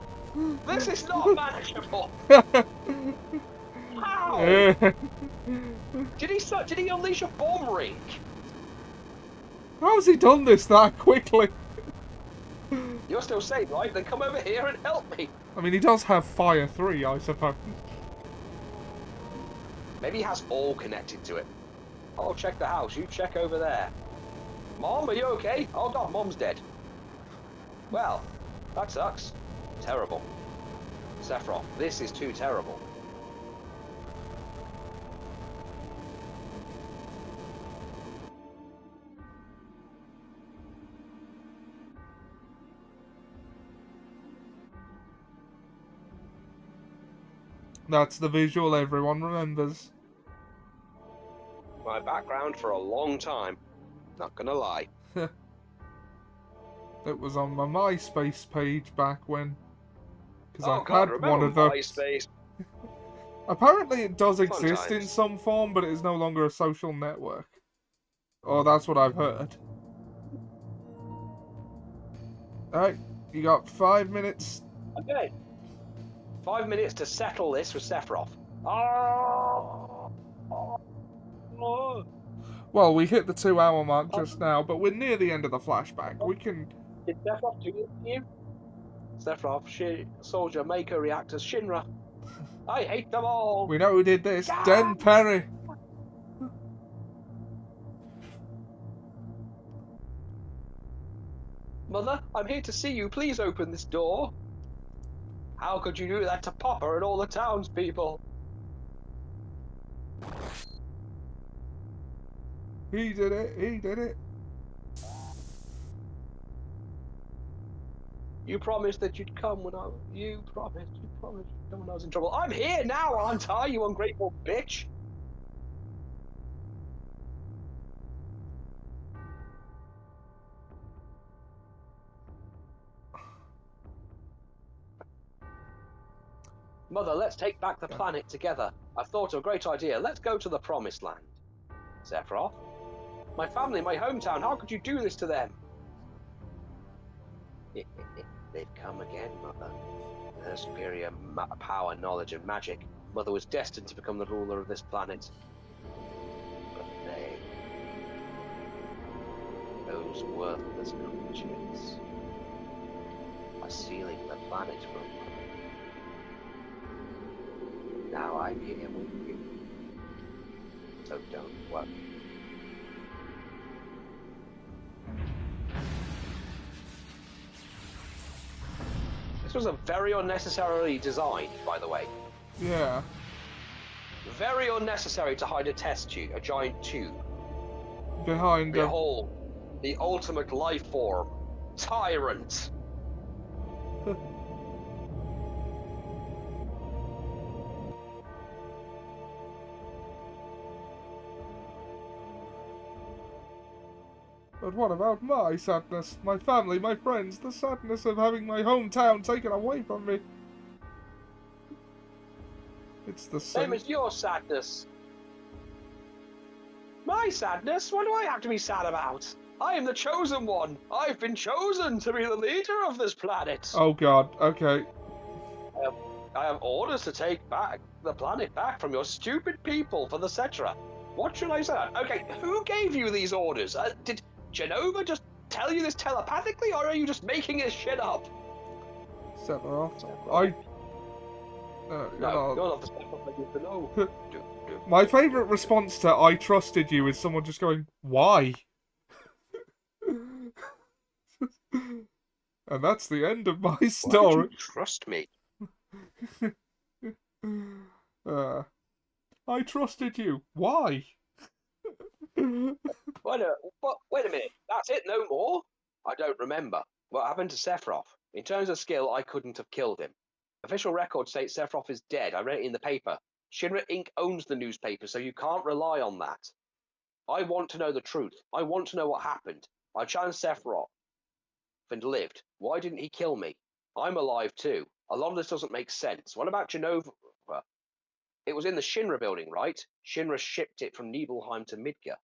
This is not manageable. How? Did he unleash a bomb ring? How has he done this that quickly? You're still safe, right? Then come over here and help me. I mean, he does have Fire 3, I suppose. Maybe he has all connected to it. I'll check the house. You check over there. Mom, are you okay? Oh, God, Mom's dead. Well, that sucks. Terrible. Sephiroth, this is too terrible. That's the visual everyone remembers. My background for a long time. Not gonna lie. It was on my MySpace page back when. Because I had remember one of those. MySpace. Apparently it does Fun exist in times. some form, but it is no longer a social network. Oh, that's what I've heard. Alright, you got 5 minutes. Okay. 5 minutes to settle this with Sephiroth. Oh. Well, we hit the 2-hour mark just now, but we're near the end of the flashback. We can... Did Sephiroth do this to you? Sephiroth, soldier, maker, reactors, Shinra. I hate them all. We know who did this. Tonberry. Mother, I'm here to see you. Please open this door. How could you do that to Papa and all the townspeople? He did it. He did it. You promised that you'd come when You promised you'd come when I was in trouble. I'm here now, aren't I, you ungrateful bitch? Mother, let's take back the planet together. I've thought of a great idea. Let's go to the Promised Land. Sephiroth? My family, my hometown, how could you do this to them? They've come again, Mother. With her superior power, knowledge, and magic, Mother was destined to become the ruler of this planet. But those worthless creatures, are stealing the planet from her. Now I'm here with you. So don't worry. This was a very unnecessarily designed, by the way. Yeah. Very unnecessary to hide a test tube, a giant tube. Behind Behold, the ultimate life form, Tyrant. But what about my sadness? My family, my friends, the sadness of having my hometown taken away from me. It's the same as your sadness. My sadness? What do I have to be sad about? I am the chosen one. I've been chosen to be the leader of this planet. Oh God, okay. I have orders to take back the planet back from your stupid people for the Cetra. What should I say? Okay, who gave you these orders? Did Jenova just tell you this telepathically, or are you just making this shit up? Sephiroth. No, you're not the Sephiroth I used to know. My favourite response to "I trusted you" is someone just going, "Why?" And that's the end of my Why story. would you trust me? I trusted you. Why? Wait a minute. That's it, no more? I don't remember. What happened to Sephiroth? In terms of skill, I couldn't have killed him. Official record states Sephiroth is dead. I read it in the paper. Shinra Inc. owns the newspaper, so you can't rely on that. I want to know the truth. I want to know what happened. I challenged Sephiroth and lived. Why didn't he kill me? I'm alive too. A lot of this doesn't make sense. What about Jenova? It was in the Shinra building, right? Shinra shipped it from Nibelheim to Midgar.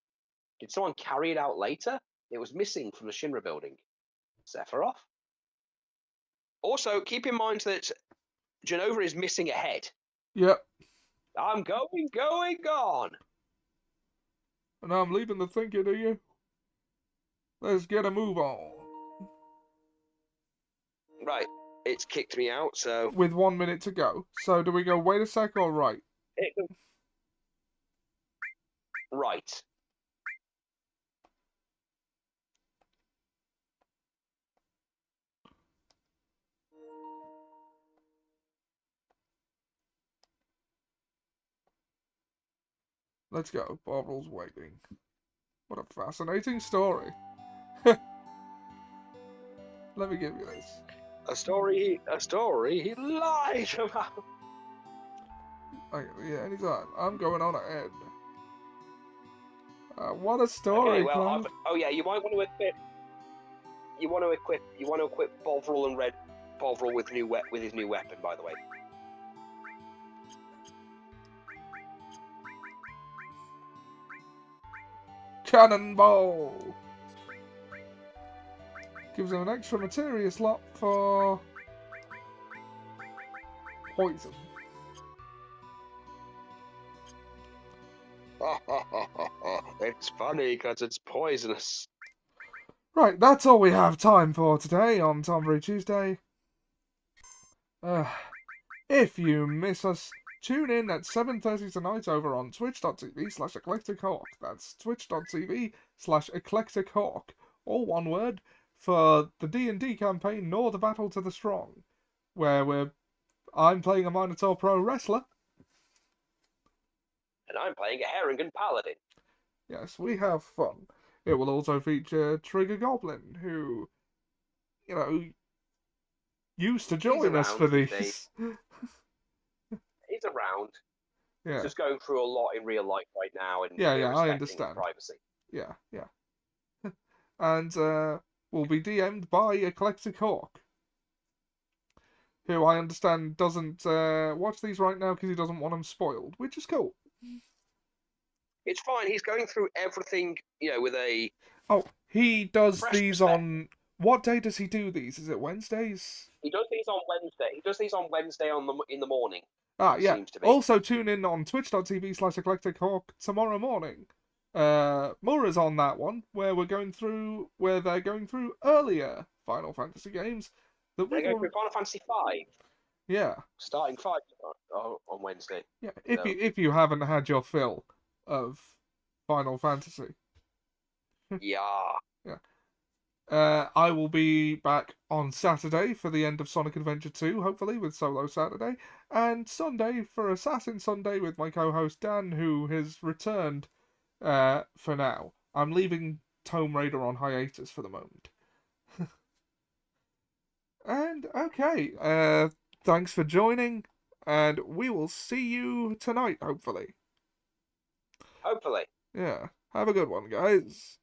Did someone carry it out later? It was missing from the Shinra building. Sephiroth? Also, keep in mind that Jenova is missing a head. Yep. I'm going on. And I'm leaving the thinking of you. Let's get a move on. Right, it's kicked me out, so... With 1 minute to go. So do we go wait a sec or right? Right. Let's go. Barbara's waiting. What a fascinating story. Let me give you this. A story he lied about. Okay, yeah, anytime. I'm going on ahead. What a story, Okay, well, Cloud. oh yeah, you might want to equip. You want to equip Bovril and Red Bovril with his new weapon, by the way. Cannonball! Gives him an extra materia slot for poison. It's funny because it's poisonous. Right, that's all we have time for today on Tonberry Tuesday. If you miss us, tune in at 7:30 tonight over on twitch.tv/eclectichawk. That's twitch.tv/eclectichawk. All one word, for the D&D campaign Nor the Battle to the Strong, where I'm playing a Minotaur Pro Wrestler. And I'm playing a Harengon Paladin. Yes, we have fun. It will also feature Trigger Goblin, who, you know, used to join us for these. He's around. Yeah. He's just going through a lot in real life right now, and Yeah, we're I respecting understand. his privacy. Yeah. And will be DM'd by Eclectic Hawk, who I understand doesn't watch these right now because he doesn't want them spoiled, which is cool. It's fine. He's going through everything, with a... Oh, he does fresh these perspective. on... What day does he do these? Is it Wednesdays? He does these on Wednesday. He does these on Wednesday in the morning. Ah, yeah. Seems to be. Also tune in on twitch.tv/eclectichawk tomorrow morning. Mura's on that one, where they're going through earlier Final Fantasy games. They're going through Final Fantasy V. Yeah. Starting 5 on Wednesday. Yeah, if you haven't had your fill of Final Fantasy. Yeah. Yeah. I will be back on Saturday for the end of Sonic Adventure 2, hopefully, with Solo Saturday, and Sunday for Assassin Sunday with my co-host Dan, who has returned for now. I'm leaving Tomb Raider on hiatus for the moment. And, okay, thanks for joining, and we will see you tonight, hopefully. Hopefully. Yeah, have a good one, guys.